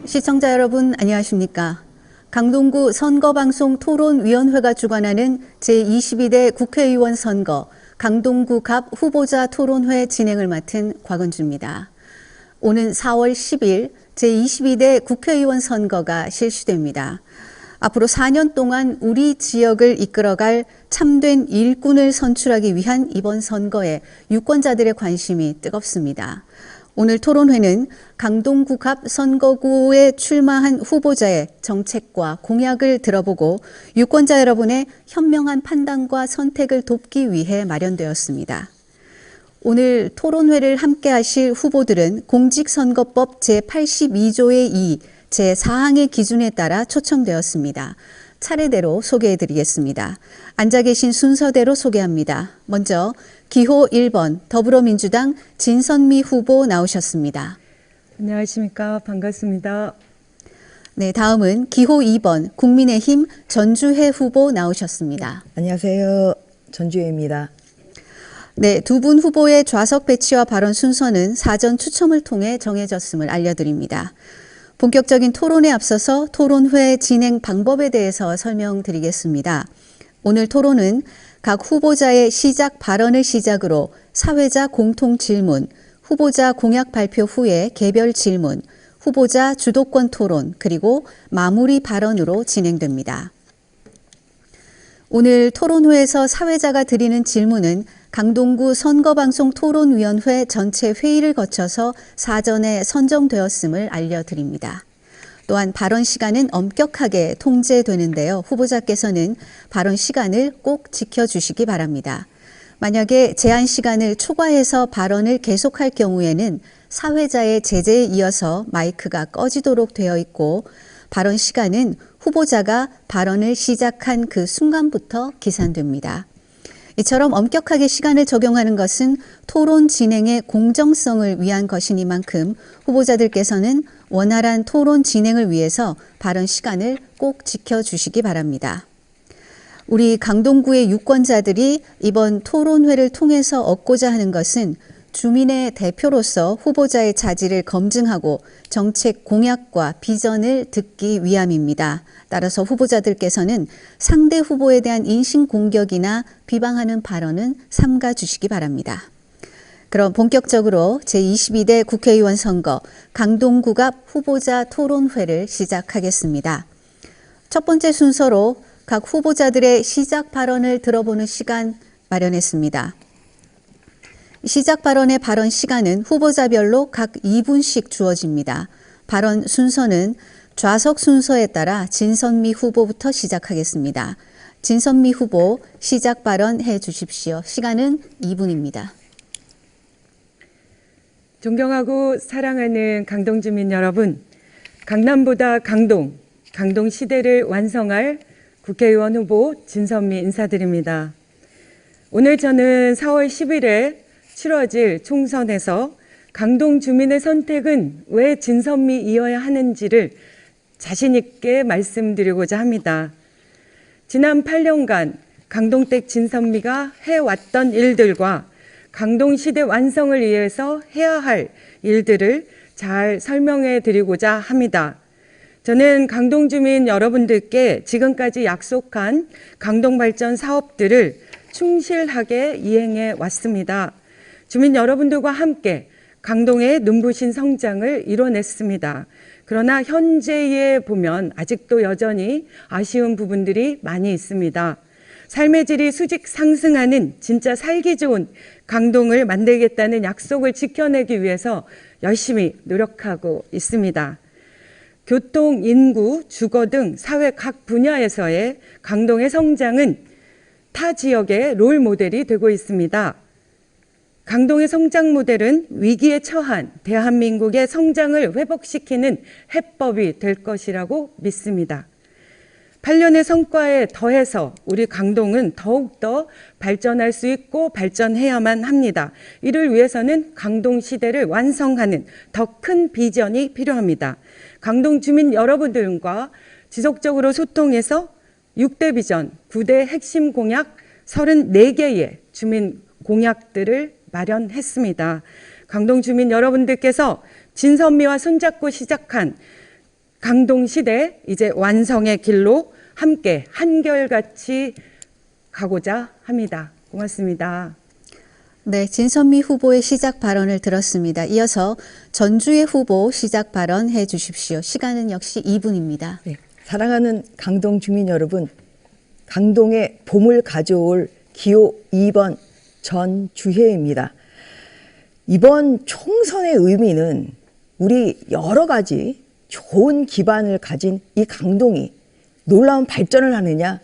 시청자 여러분 안녕하십니까? 강동구 선거방송 토론위원회가 주관하는 제22대 국회의원 선거 강동구 갑 후보자 토론회 진행을 맡은 곽은주입니다. 오는 4월 10일 제22대 국회의원 선거가 실시됩니다. 앞으로 4년 동안 우리 지역을 이끌어갈 참된 일꾼을 선출하기 위한 이번 선거에 유권자들의 관심이 뜨겁습니다. 오늘 토론회는 강동구 갑 선거구에 출마한 후보자의 정책과 공약을 들어보고 유권자 여러분의 현명한 판단과 선택을 돕기 위해 마련되었습니다. 오늘 토론회를 함께 하실 후보들은 공직선거법 제82조의 2, 제4항의 기준에 따라 초청되었습니다. 차례대로 소개해드리겠습니다. 앉아 계신 순서대로 소개합니다. 먼저 기호 1번 더불어민주당 진선미 후보 나오셨습니다. 안녕하십니까. 반갑습니다. 네, 다음은 기호 2번 국민의힘 전주혜 후보 나오셨습니다. 안녕하세요. 전주혜입니다. 네, 두 분 후보의 좌석 배치와 발언 순서는 사전 추첨을 통해 정해졌음을 알려드립니다. 본격적인 토론에 앞서서 토론회 진행 방법에 대해서 설명드리겠습니다. 오늘 토론은 각 후보자의 시작 발언을 시작으로 사회자 공통 질문, 후보자 공약 발표 후에 개별 질문, 후보자 주도권 토론, 그리고 마무리 발언으로 진행됩니다. 오늘 토론회에서 사회자가 드리는 질문은 강동구 선거방송 토론위원회 전체 회의를 거쳐서 사전에 선정되었음을 알려드립니다. 또한 발언 시간은 엄격하게 통제되는데요. 후보자께서는 발언 시간을 꼭 지켜주시기 바랍니다. 만약에 제한 시간을 초과해서 발언을 계속할 경우에는 사회자의 제재에 이어서 마이크가 꺼지도록 되어 있고 발언 시간은 후보자가 발언을 시작한 그 순간부터 기산됩니다. 이처럼 엄격하게 시간을 적용하는 것은 토론 진행의 공정성을 위한 것이니만큼 후보자들께서는 원활한 토론 진행을 위해서 발언 시간을 꼭 지켜주시기 바랍니다. 우리 강동구의 유권자들이 이번 토론회를 통해서 얻고자 하는 것은 주민의 대표로서 후보자의 자질을 검증하고 정책 공약과 비전을 듣기 위함입니다. 따라서 후보자들께서는 상대 후보에 대한 인신공격이나 비방하는 발언은 삼가 주시기 바랍니다. 그럼 본격적으로 제22대 국회의원 선거 강동구 갑 후보자 토론회를 시작하겠습니다. 첫 번째 순서로 각 후보자들의 시작 발언을 들어보는 시간 마련했습니다. 시작 발언의 발언 시간은 후보자별로 각 2분씩 주어집니다. 발언 순서는 좌석 순서에 따라 진선미 후보부터 시작하겠습니다. 진선미 후보 시작 발언해 주십시오. 시간은 2분입니다. 존경하고 사랑하는 강동 주민 여러분, 강남보다 강동 시대를 완성할 국회의원 후보 진선미 인사드립니다. 오늘 저는 4월 10일에 치러질 총선에서 강동 주민의 선택은 왜 진선미이어야 하는지를 자신 있게 말씀드리고자 합니다. 지난 8년간 강동댁 진선미가 해왔던 일들과 강동시대 완성을 위해서 해야 할 일들을 잘 설명해 드리고자 합니다. 저는 강동 주민 여러분들께 지금까지 약속한 강동발전 사업들을 충실하게 이행해 왔습니다. 주민 여러분들과 함께 강동의 눈부신 성장을 이뤄냈습니다. 그러나 현재에 보면 아직도 여전히 아쉬운 부분들이 많이 있습니다. 삶의 질이 수직 상승하는 진짜 살기 좋은 강동을 만들겠다는 약속을 지켜내기 위해서 열심히 노력하고 있습니다. 교통, 인구, 주거 등 사회 각 분야에서의 강동의 성장은 타 지역의 롤 모델이 되고 있습니다. 강동의 성장 모델은 위기에 처한 대한민국의 성장을 회복시키는 해법이 될 것이라고 믿습니다. 8년의 성과에 더해서 우리 강동은 더욱더 발전할 수 있고 발전해야만 합니다. 이를 위해서는 강동 시대를 완성하는 더 큰 비전이 필요합니다. 강동 주민 여러분들과 지속적으로 소통해서 6대 비전, 9대 핵심 공약 34개의 주민 공약들을 마련했습니다. 강동 주민 여러분들께서 진선미와 손잡고 시작한 강동 시대 이제 완성의 길로 함께 한결같이 가고자 합니다. 고맙습니다. 네, 진선미 후보의 시작 발언을 들었습니다. 이어서 전주의 후보 시작 발언해 주십시오. 시간은 역시 2분입니다. 네, 사랑하는 강동 주민 여러분, 강동에 봄을 가져올 기호 2번 전주혜입니다. 이번 총선의 의미는 우리 여러 가지 좋은 기반을 가진 이 강동이 놀라운 발전을 하느냐,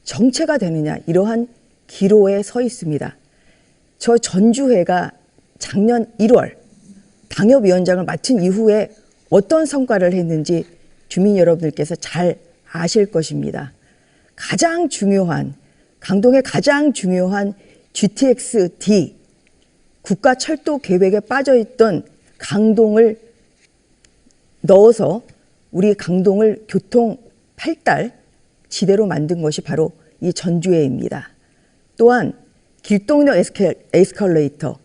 정체가 되느냐, 이러한 기로에 서 있습니다. 저 전주회가 작년 1월 당협위원장을 맡은 이후에 어떤 성과를 했는지 주민 여러분들께서 잘 아실 것입니다. 가장 중요한, 강동의 가장 중요한 GTX-D 국가철도 계획에 빠져있던 강동을 넣어서 우리 강동을 교통 발달 지대로 만든 것이 바로 이 전주회입니다. 또한 길동역 에스컬레이터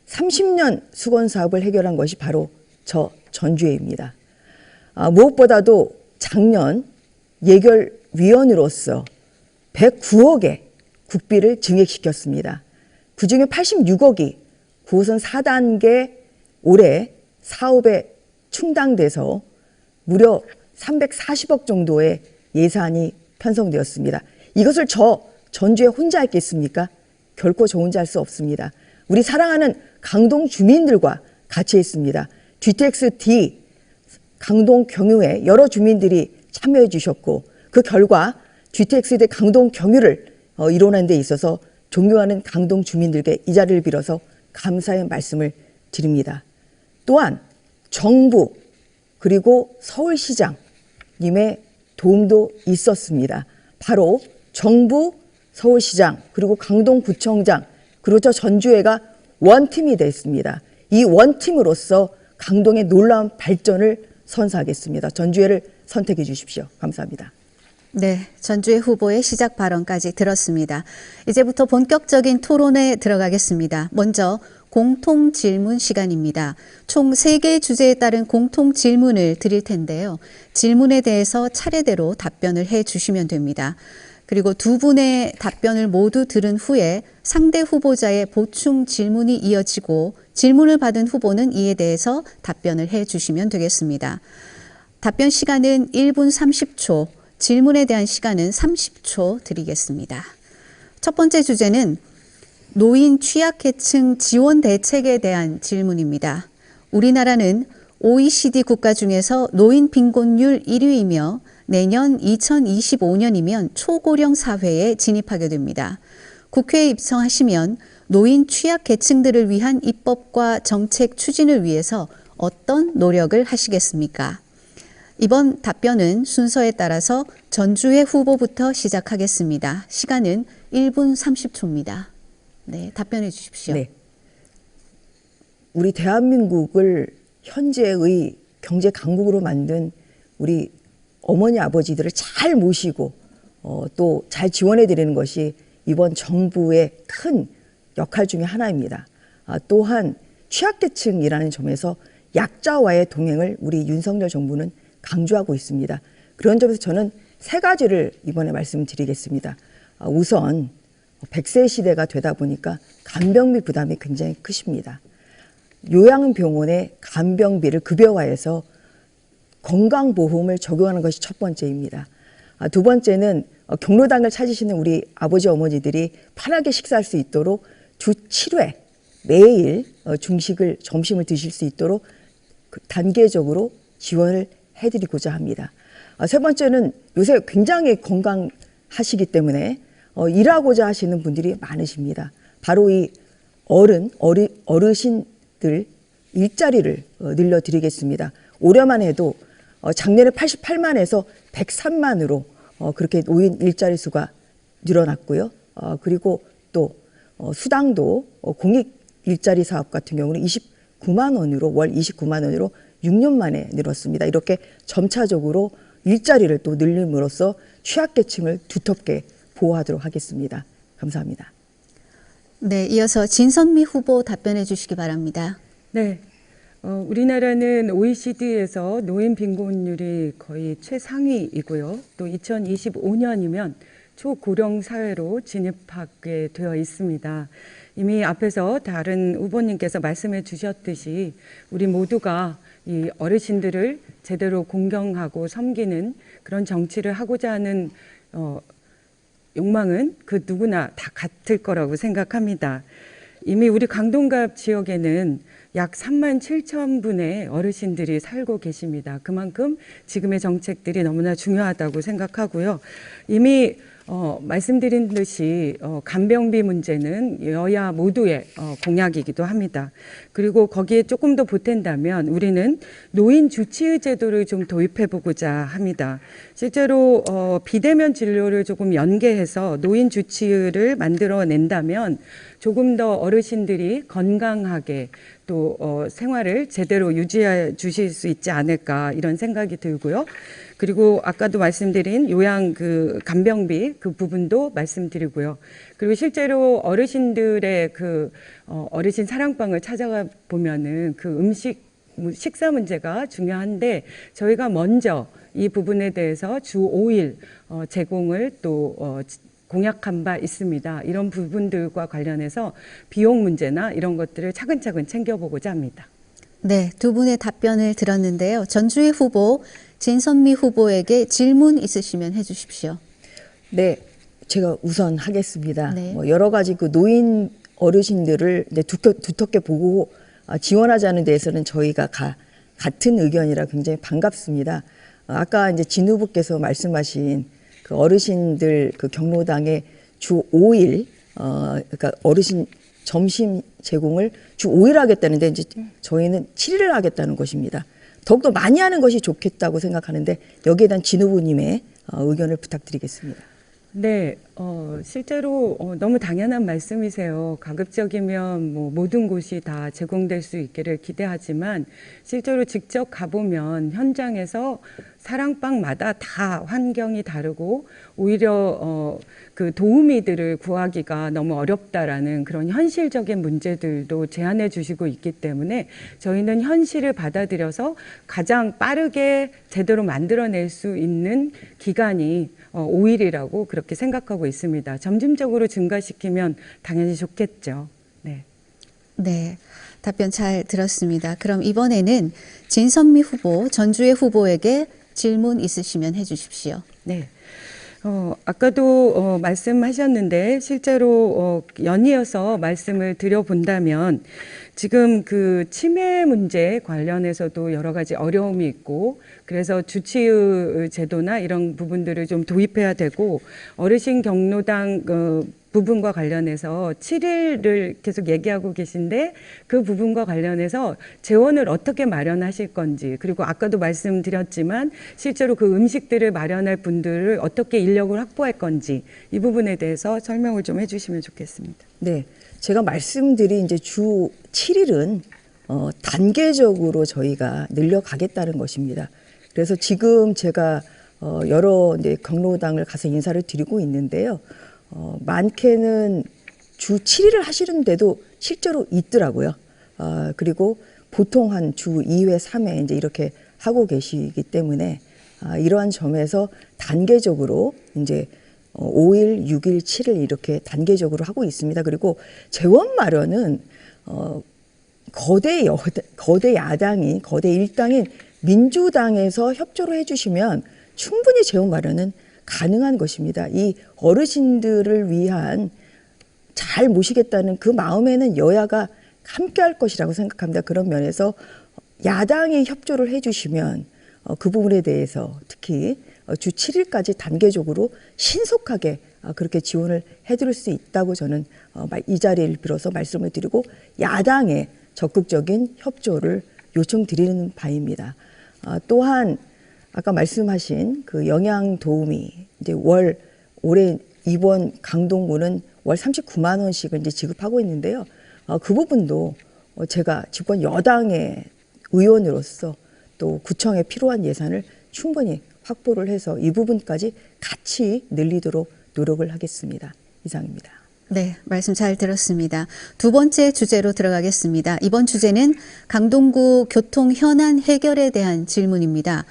30년 수건 사업을 해결한 것이 바로 저 전주회입니다. 무엇보다도 작년 예결위원으로서 109억의 국비를 증액시켰습니다. 그중에 86억이 9호선 4단계 올해 사업에 충당돼서 무려 340억 정도의 예산이 편성되었습니다. 이것을 저 전주에 혼자 했겠습니까? 결코 저 혼자 할 수 없습니다. 우리 사랑하는 강동 주민들과 같이 했습니다. GTX-D 강동 경유에 여러 주민들이 참여해 주셨고, 그 결과 GTX-D 강동 경유를 이뤄낸 데 있어서 존경하는 강동 주민들께 이 자리를 빌어서 감사의 말씀을 드립니다. 또한 정부 그리고 서울시장님의 도움도 있었습니다. 바로 정부, 서울시장, 그리고 강동구청장, 그리고 저 전주회가 원팀이 됐습니다. 이 원팀으로서 강동의 놀라운 발전을 선사하겠습니다. 전주회를 선택해 주십시오. 감사합니다. 네, 전주의 후보의 시작 발언까지 들었습니다. 이제부터 본격적인 토론에 들어가겠습니다. 먼저 공통 질문 시간입니다. 총 3개의 주제에 따른 공통 질문을 드릴 텐데요. 질문에 대해서 차례대로 답변을 해 주시면 됩니다. 그리고 두 분의 답변을 모두 들은 후에 상대 후보자의 보충 질문이 이어지고 질문을 받은 후보는 이에 대해서 답변을 해 주시면 되겠습니다. 답변 시간은 1분 30초, 질문에 대한 시간은 30초 드리겠습니다. 첫 번째 주제는 노인 취약계층 지원 대책에 대한 질문입니다. 우리나라는 OECD 국가 중에서 노인 빈곤율 1위이며 내년 2025년이면 초고령 사회에 진입하게 됩니다. 국회에 입성하시면 노인 취약계층들을 위한 입법과 정책 추진을 위해서 어떤 노력을 하시겠습니까? 이번 답변은 순서에 따라서 전주의 후보부터 시작하겠습니다. 시간은 1분 30초입니다. 네, 답변해 주십시오. 네. 우리 대한민국을 현재의 경제 강국으로 만든 우리 어머니 아버지들을 잘 모시고 또 잘 지원해 드리는 것이 이번 정부의 큰 역할 중에 하나입니다. 또한 취약계층이라는 점에서 약자와의 동행을 우리 윤석열 정부는 강조하고 있습니다. 그런 점에서 저는 3가지를 이번에 말씀드리겠습니다. 우선 100세 시대가 되다 보니까 간병비 부담이 굉장히 크십니다. 요양병원의 간병비를 급여화해서 건강보험을 적용하는 것이 첫 번째입니다. 두 번째는 경로당을 찾으시는 우리 아버지 어머니들이 편하게 식사할 수 있도록 주 7회 매일 중식을 점심을 드실 수 있도록 단계적으로 지원을 해드리고자 합니다. 세 번째는 요새 굉장히 건강하시기 때문에 일하고자 하시는 분들이 많으십니다. 바로 이 어르신들 일자리를 늘려드리겠습니다. 올해만 해도 작년에 88만에서 103만으로 그렇게 노인 일자리 수가 늘어났고요. 그리고 또 수당도 공익 일자리 사업 같은 경우는 29만 원으로 월 29만 원으로 6년 만에 늘었습니다. 이렇게 점차적으로 일자리를 또 늘림으로써 취약계층을 두텁게 보호하도록 하겠습니다. 감사합니다. 네, 이어서 진선미 후보 답변해 주시기 바랍니다. 네, 우리나라는 OECD에서 노인 빈곤율이 거의 최상위이고요. 또 2025년이면 초고령 사회로 진입하게 되어 있습니다. 이미 앞에서 다른 후보님께서 말씀해 주셨듯이 우리 모두가 이 어르신들을 제대로 공경하고 섬기는 그런 정치를 하고자 하는 욕망은 그 누구나 다 같을 거라고 생각합니다. 이미 우리 강동갑 지역에는 약 3만 7천 분의 어르신들이 살고 계십니다. 그만큼 지금의 정책들이 너무나 중요하다고 생각하고요. 이미 말씀드린 듯이 간병비 문제는 여야 모두의 공약이기도 합니다. 그리고 거기에 조금 더 보탠다면 우리는 노인 주치의 제도를 좀 도입해 보고자 합니다. 실제로 비대면 진료를 조금 연계해서 노인 주치의를 만들어낸다면 조금 더 어르신들이 건강하게 또 생활을 제대로 유지해 주실 수 있지 않을까 이런 생각이 들고요. 그리고 아까도 말씀드린 요양 그 간병비 그 부분도 말씀드리고요. 그리고 실제로 어르신들의 그 어르신 사랑방을 찾아가 보면은 그 식사 문제가 중요한데 저희가 먼저 이 부분에 대해서 주 5일 제공을 또 공약한 바 있습니다. 이런 부분들과 관련해서 비용 문제나 이런 것들을 차근차근 챙겨보고자 합니다. 네, 두 분의 답변을 들었는데요. 전주의 후보 진선미 후보에게 질문 있으시면 해주십시오. 네, 제가 우선 하겠습니다. 네. 여러 가지 그 노인 어르신들을 이제 두텁게 보고 지원하자는 데에서는 저희가 같은 의견이라 굉장히 반갑습니다. 아까 이제 진 후보께서 말씀하신 그 어르신들 그 경로당에 주 5일 그러니까 어르신 점심 제공을 주 5일 하겠다는데 이제 저희는 7일을 하겠다는 것입니다. 더욱더 많이 하는 것이 좋겠다고 생각하는데 여기에 대한 진 후보님의 의견을 부탁드리겠습니다. 네, 실제로 너무 당연한 말씀이세요. 가급적이면 뭐 모든 곳이 다 제공될 수 있기를 기대하지만 실제로 직접 가보면 현장에서 사랑방마다 다 환경이 다르고 오히려 그 도우미들을 구하기가 너무 어렵다라는 그런 현실적인 문제들도 제안해 주시고 있기 때문에 저희는 현실을 받아들여서 가장 빠르게 제대로 만들어낼 수 있는 기간이 5일이라고 그렇게 생각하고 있습니다. 점진적으로 증가시키면 당연히 좋겠죠. 네. 네, 답변 잘 들었습니다. 그럼 이번에는 진선미 후보, 전주의 후보에게 질문 있으시면 해주십시오. 네. 아까도 말씀하셨는데 실제로 연이어서 말씀을 드려본다면 지금 그 치매 문제 관련해서도 여러 가지 어려움이 있고 그래서 주치의 제도나 이런 부분들을 좀 도입해야 되고 어르신 경로당 부분과 관련해서 7일을 계속 얘기하고 계신데 그 부분과 관련해서 재원을 어떻게 마련하실 건지 그리고 아까도 말씀드렸지만 실제로 그 음식들을 마련할 분들을 어떻게 인력을 확보할 건지 이 부분에 대해서 설명을 좀 해주시면 좋겠습니다. 네, 제가 말씀드린 이제 주 7일은 단계적으로 저희가 늘려가겠다는 것입니다. 그래서 지금 제가 여러 이제 경로당을 가서 인사를 드리고 있는데요. 많게는 주 7일을 하시는데도 실제로 있더라고요. 그리고 보통 한 주 2회, 3회 이제 이렇게 하고 계시기 때문에 이러한 점에서 단계적으로 이제 5일, 6일, 7일 이렇게 단계적으로 하고 있습니다. 그리고 재원 마련은 거대 야당이 거대 일당인 민주당에서 협조를 해주시면 충분히 재원 마련은 가능한 것입니다. 이 어르신들을 위한 잘 모시겠다는 그 마음에는 여야가 함께할 것이라고 생각합니다. 그런 면에서 야당이 협조를 해주시면 그 부분에 대해서 특히 주 7일까지 단계적으로 신속하게 그렇게 지원을 해드릴 수 있다고 저는 이 자리를 빌어서 말씀을 드리고 야당의 적극적인 협조를 요청드리는 바입니다. 또한 아까 말씀하신 그 영양 도우미 이제 올해 이번 강동구는 월 39만 원씩을 이제 지급하고 있는데요. 그 부분도 제가 집권 여당의 의원으로서 또 구청에 필요한 예산을 충분히 확보를 해서 이 부분까지 같이 늘리도록 노력을 하겠습니다. 이상입니다. 네, 말씀 잘 들었습니다. 두 번째 주제로 들어가겠습니다. 이번 주제는 강동구 교통 현안 해결에 대한 질문입니다.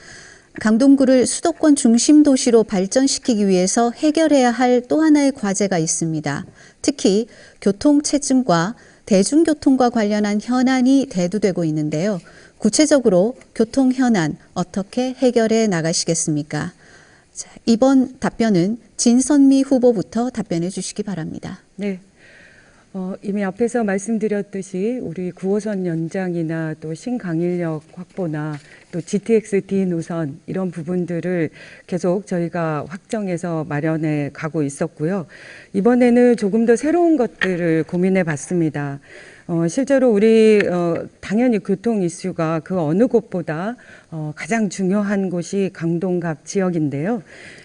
강동구를 수도권 중심 도시로 발전시키기 위해서 해결해야 할 또 하나의 과제가 있습니다. 특히 교통체증과 대중교통과 관련한 현안이 대두되고 있는데요. 구체적으로 교통 현안 어떻게 해결해 나가시겠습니까? 자, 이번 답변은 진선미 후보부터 답변해 주시기 바랍니다. 네. 이미 앞에서 말씀드렸듯이 우리 9호선 연장이나 또 신강일역 확보나 또 GTX-D 노선 이런 부분들을 계속 저희가 확정해서 마련해 가고 있었고요. 이번에는 조금 더 새로운 것들을 고민해 봤습니다. 실제로 우리 당연히 교통 이슈가 그 어느 곳보다 가장 중요한 곳이 강동갑 지역인데요.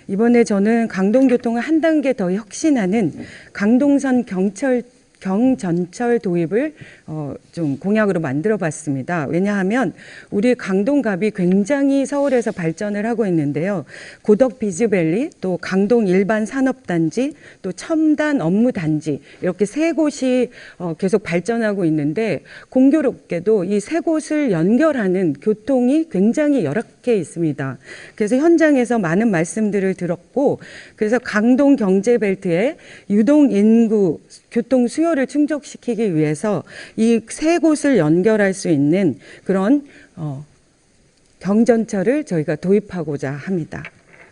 이번에 저는 강동교통을 한 단계 더 혁신하는 강동선 경전철 도입을 좀 공약으로 만들어 봤습니다. 왜냐하면 우리 강동갑이 굉장히 서울에서 발전을 하고 있는데요. 고덕 비즈밸리, 또 강동 일반 산업단지, 또 첨단 업무단지 이렇게 세 곳이 계속 발전하고 있는데 공교롭게도 이 세 곳을 연결하는 교통이 굉장히 열악해 있습니다. 그래서 현장에서 많은 말씀들을 들었고 그래서 강동 경제벨트에 유동 인구 교통 수요를 충족시키기 위해서 이 세 곳을 연결할 수 있는 그런 경전철을 저희가 도입하고자 합니다.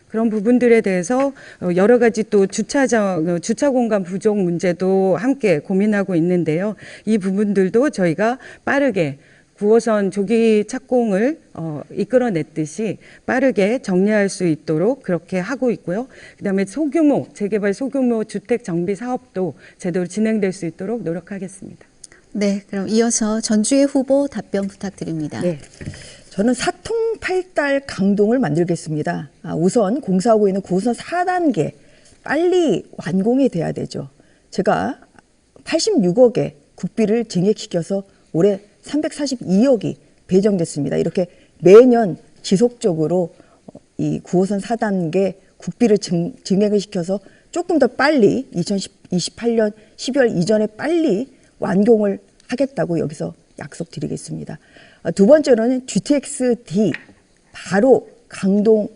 그런 부분들에 대해서 여러 가지 또 주차 공간 부족 문제도 함께 고민하고 있는데요. 이 부분들도 저희가 빠르게 9호선 조기 착공을 이끌어냈듯이 빠르게 정리할 수 있도록 그렇게 하고 있고요. 그다음에 재개발 소규모 주택 정비 사업도 제대로 진행될 수 있도록 노력하겠습니다. 네, 그럼 이어서 전주의 후보 답변 부탁드립니다. 네. 저는 사통팔달 강동을 만들겠습니다. 우선 공사하고 있는 9호선 4단계 빨리 완공이 돼야 되죠. 제가 86억의 국비를 증액시켜서 올해 342억이 배정됐습니다. 이렇게 매년 지속적으로 이 9호선 4단계 국비를 증액을 시켜서 조금 더 빨리 2028년 12월 이전에 빨리 완공을 하겠다고 여기서 약속드리겠습니다. 두 번째로는 GTX-D 바로 강동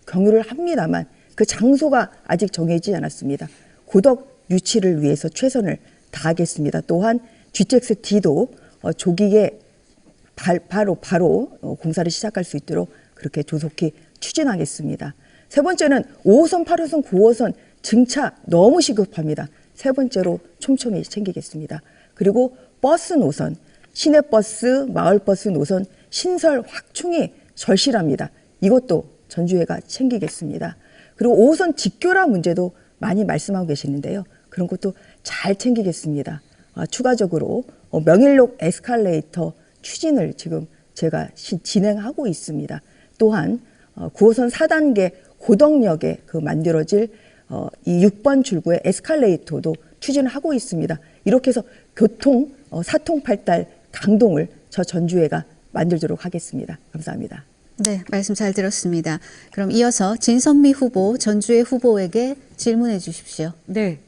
경유를 합니다만 그 장소가 아직 정해지지 않았습니다. 고덕 유치를 위해서 최선을 다하겠습니다. 또한 GTX-D도 조기에 바로 공사를 시작할 수 있도록 그렇게 조속히 추진하겠습니다. 세 번째는 5호선, 8호선, 9호선 증차 너무 시급합니다. 세 번째로 촘촘히 챙기겠습니다. 그리고 버스 노선, 시내버스, 마을버스 노선 신설 확충이 절실합니다. 이것도 전주회가 챙기겠습니다. 그리고 5호선 직교라 문제도 많이 말씀하고 계시는데요. 그런 것도 잘 챙기겠습니다. 추가적으로 명일록 에스컬레이터 추진을 지금 제가 진행하고 있습니다. 또한 9호선 4단계 고덕역에 만들어질 이 6번 출구의 에스컬레이터도 추진하고 있습니다. 이렇게 해서 교통 사통팔달 강동을 저 전주회가 만들도록 하겠습니다. 감사합니다. 네, 말씀 잘 들었습니다. 그럼 이어서 진선미 후보, 전주의 후보에게 질문해 주십시오. 네.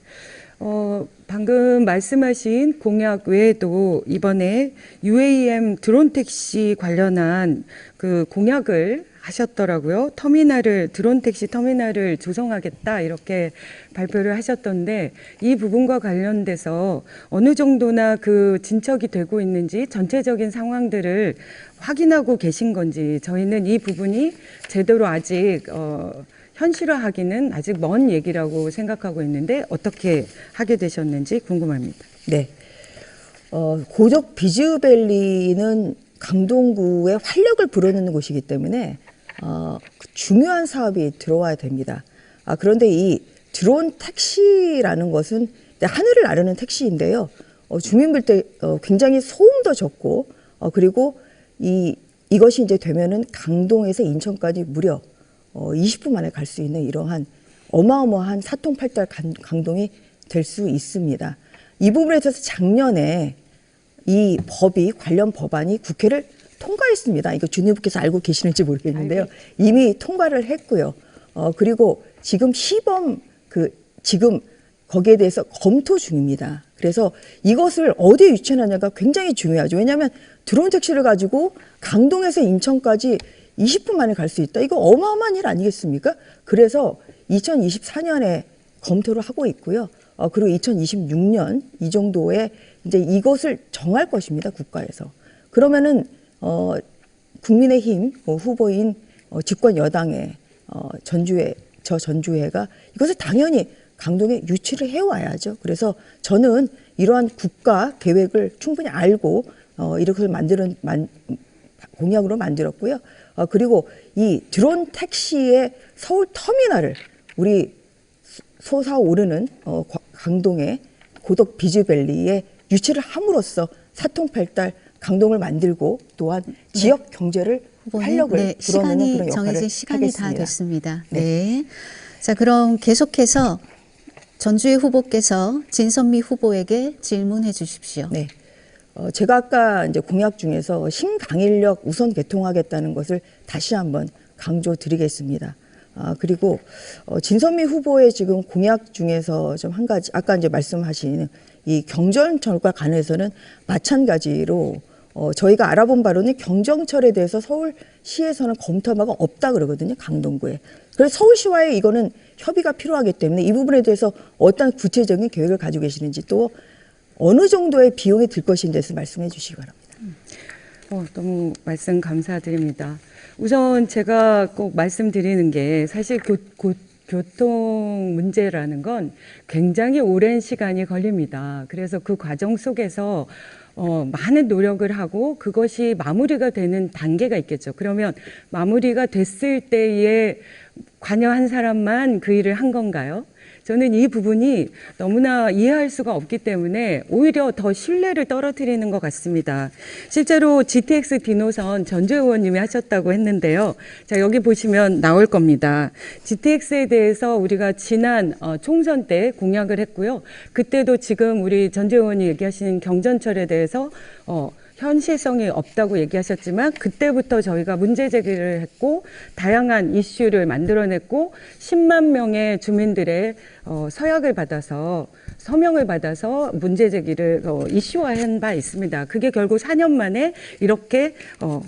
방금 말씀하신 공약 외에도 이번에 UAM 드론 택시 관련한 그 공약을 하셨더라고요. 드론 택시 터미널을 조성하겠다 이렇게 발표를 하셨던데 이 부분과 관련돼서 어느 정도나 그 진척이 되고 있는지 전체적인 상황들을 확인하고 계신 건지 저희는 이 부분이 제대로 아직 현실화하기는 아직 먼 얘기라고 생각하고 있는데 어떻게 하게 되셨는지 궁금합니다. 네. 고덕 비즈밸리는 강동구의 활력을 불어넣는 곳이기 때문에 중요한 사업이 들어와야 됩니다. 그런데 이 드론 택시라는 것은 하늘을 나르는 택시인데요. 주민들 때 굉장히 소음도 적고 그리고 이것이 이제 되면은 강동에서 인천까지 무려 20분 만에 갈 수 있는 이러한 어마어마한 사통팔달 강동이 될 수 있습니다. 이 부분에 있어서 작년에 이 관련 법안이 국회를 통과했습니다. 이거 주님께서 알고 계시는지 모르겠는데요. 이미 통과를 했고요. 그리고 지금 시범 지금 거기에 대해서 검토 중입니다. 그래서 이것을 어디에 유치하느냐가 굉장히 중요하죠. 왜냐하면 드론 택시를 가지고 강동에서 인천까지 20분 만에 갈 수 있다. 이거 어마어마한 일 아니겠습니까? 그래서 2024년에 검토를 하고 있고요. 그리고 2026년 이 정도에 이제 이것을 정할 것입니다. 국가에서. 그러면은 국민의힘 후보인 집권 여당의 전주회가 이것을 당연히 강동에 유치를 해와야죠. 그래서 저는 이러한 국가 계획을 충분히 알고 이렇게 공약으로 만들었고요. 그리고 이 드론 택시의 서울 터미널을 우리 솟아오르는 강동의 고덕 비즈밸리에 유치를 함으로써 사통팔달 강동을 만들고 또한 지역 경제를 활력을 불어넣는 시간이 그런 역할을 정해진 시간이 하겠습니다. 다 됐습니다. 네. 자, 그럼 계속해서 전주의 후보께서 진선미 후보에게 질문해 주십시오. 네. 제가 아까 이제 공약 중에서 신강인력 우선 개통하겠다는 것을 다시 한번 강조드리겠습니다. 그리고 진선미 후보의 지금 공약 중에서 좀 한 가지 아까 이제 말씀하신 이 경전철과 관해서는 마찬가지로 저희가 알아본 바로는 경전철에 대해서 서울시에서는 검토한 바가 없다 그러거든요. 강동구에. 그래서 서울시와의 이거는 협의가 필요하기 때문에 이 부분에 대해서 어떤 구체적인 계획을 가지고 계시는지 또 어느 정도의 비용이 들 것인지에 대해서 말씀해 주시기 바랍니다. 너무 말씀 감사드립니다. 우선 제가 꼭 말씀드리는 게 사실 교통 문제라는 건 굉장히 오랜 시간이 걸립니다. 그래서 그 과정 속에서 많은 노력을 하고 그것이 마무리가 되는 단계가 있겠죠. 그러면 마무리가 됐을 때에 관여한 사람만 그 일을 한 건가요? 저는 이 부분이 너무나 이해할 수가 없기 때문에 오히려 더 신뢰를 떨어뜨리는 것 같습니다. 실제로 GTX 디노선 전주 의원님이 하셨다고 했는데요. 자, 여기 보시면 나올 겁니다. GTX에 대해서 우리가 지난 총선 때 공약을 했고요. 그때도 지금 우리 전주 의원이 얘기하신 경전철에 대해서 현실성이 없다고 얘기하셨지만 그때부터 저희가 문제 제기를 했고 다양한 이슈를 만들어냈고 10만 명의 주민들의 서명을 받아서 문제 제기를 이슈화한 바 있습니다. 그게 결국 4년 만에 이렇게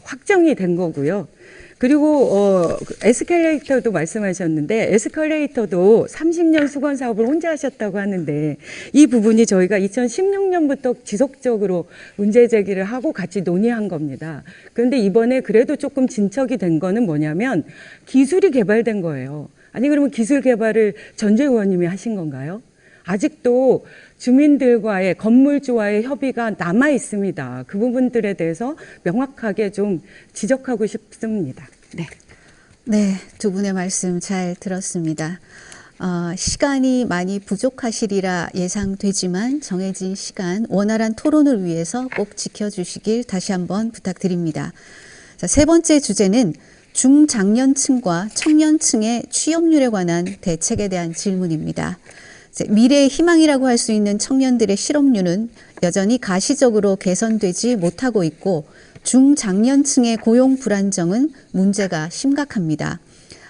확정이 된 거고요. 그리고 에스컬레이터도 말씀하셨는데 에스컬레이터도 30년 수건 사업을 혼자 하셨다고 하는데 이 부분이 저희가 2016년부터 지속적으로 문제 제기를 하고 같이 논의한 겁니다. 그런데 이번에 그래도 조금 진척이 된 거는 뭐냐면 기술이 개발된 거예요. 아니 그러면 기술 개발을 전주 의원님이 하신 건가요? 아직도 주민들과의 건물주와의 협의가 남아 있습니다. 그 부분들에 대해서 명확하게 좀 지적하고 싶습니다. 네. 네, 두 분의 말씀 잘 들었습니다. 시간이 많이 부족하시리라 예상되지만 정해진 시간 원활한 토론을 위해서 꼭 지켜주시길 다시 한번 부탁드립니다. 자, 세 번째 주제는 중장년층과 청년층의 취업률에 관한 대책에 대한 질문입니다. 미래의 희망이라고 할 수 있는 청년들의 실업률은 여전히 가시적으로 개선되지 못하고 있고 중장년층의 고용 불안정은 문제가 심각합니다.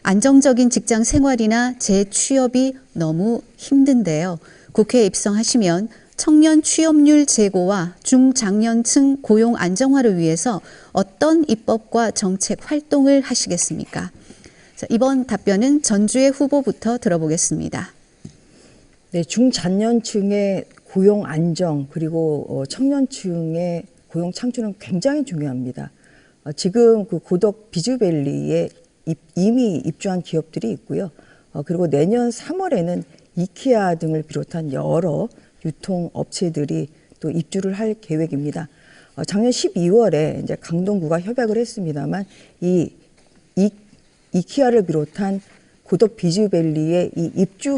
안정적인 직장 생활이나 재취업이 너무 힘든데요. 국회에 입성하시면 청년 취업률 제고와 중장년층 고용 안정화를 위해서 어떤 입법과 정책 활동을 하시겠습니까? 자, 이번 답변은 전주의 후보부터 들어보겠습니다. 네, 중장년층의 고용 안정 그리고 청년층의 고용 창출은 굉장히 중요합니다. 지금 그 고덕 비즈밸리에 이미 입주한 기업들이 있고요. 그리고 내년 3월에는 이케아 등을 비롯한 여러 유통업체들이 또 입주를 할 계획입니다. 작년 12월에 이제 강동구가 협약을 했습니다만 이케아를 비롯한 고덕 비즈밸리의 이 입주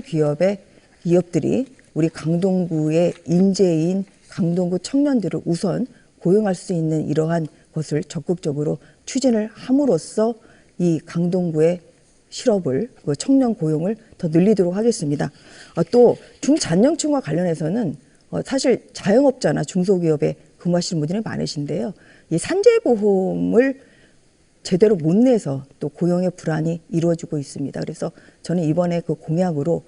기업들이 우리 강동구의 인재인 강동구 청년들을 우선 고용할 수 있는 이러한 것을 적극적으로 추진을 함으로써 이 강동구의 실업을, 청년 고용을 더 늘리도록 하겠습니다. 또 중장년층과 관련해서는 사실 자영업자나 중소기업에 근무하시는 분들이 많으신데요. 이 산재보험을 제대로 못 내서 또 고용의 불안이 이루어지고 있습니다. 그래서 저는 이번에 그 공약으로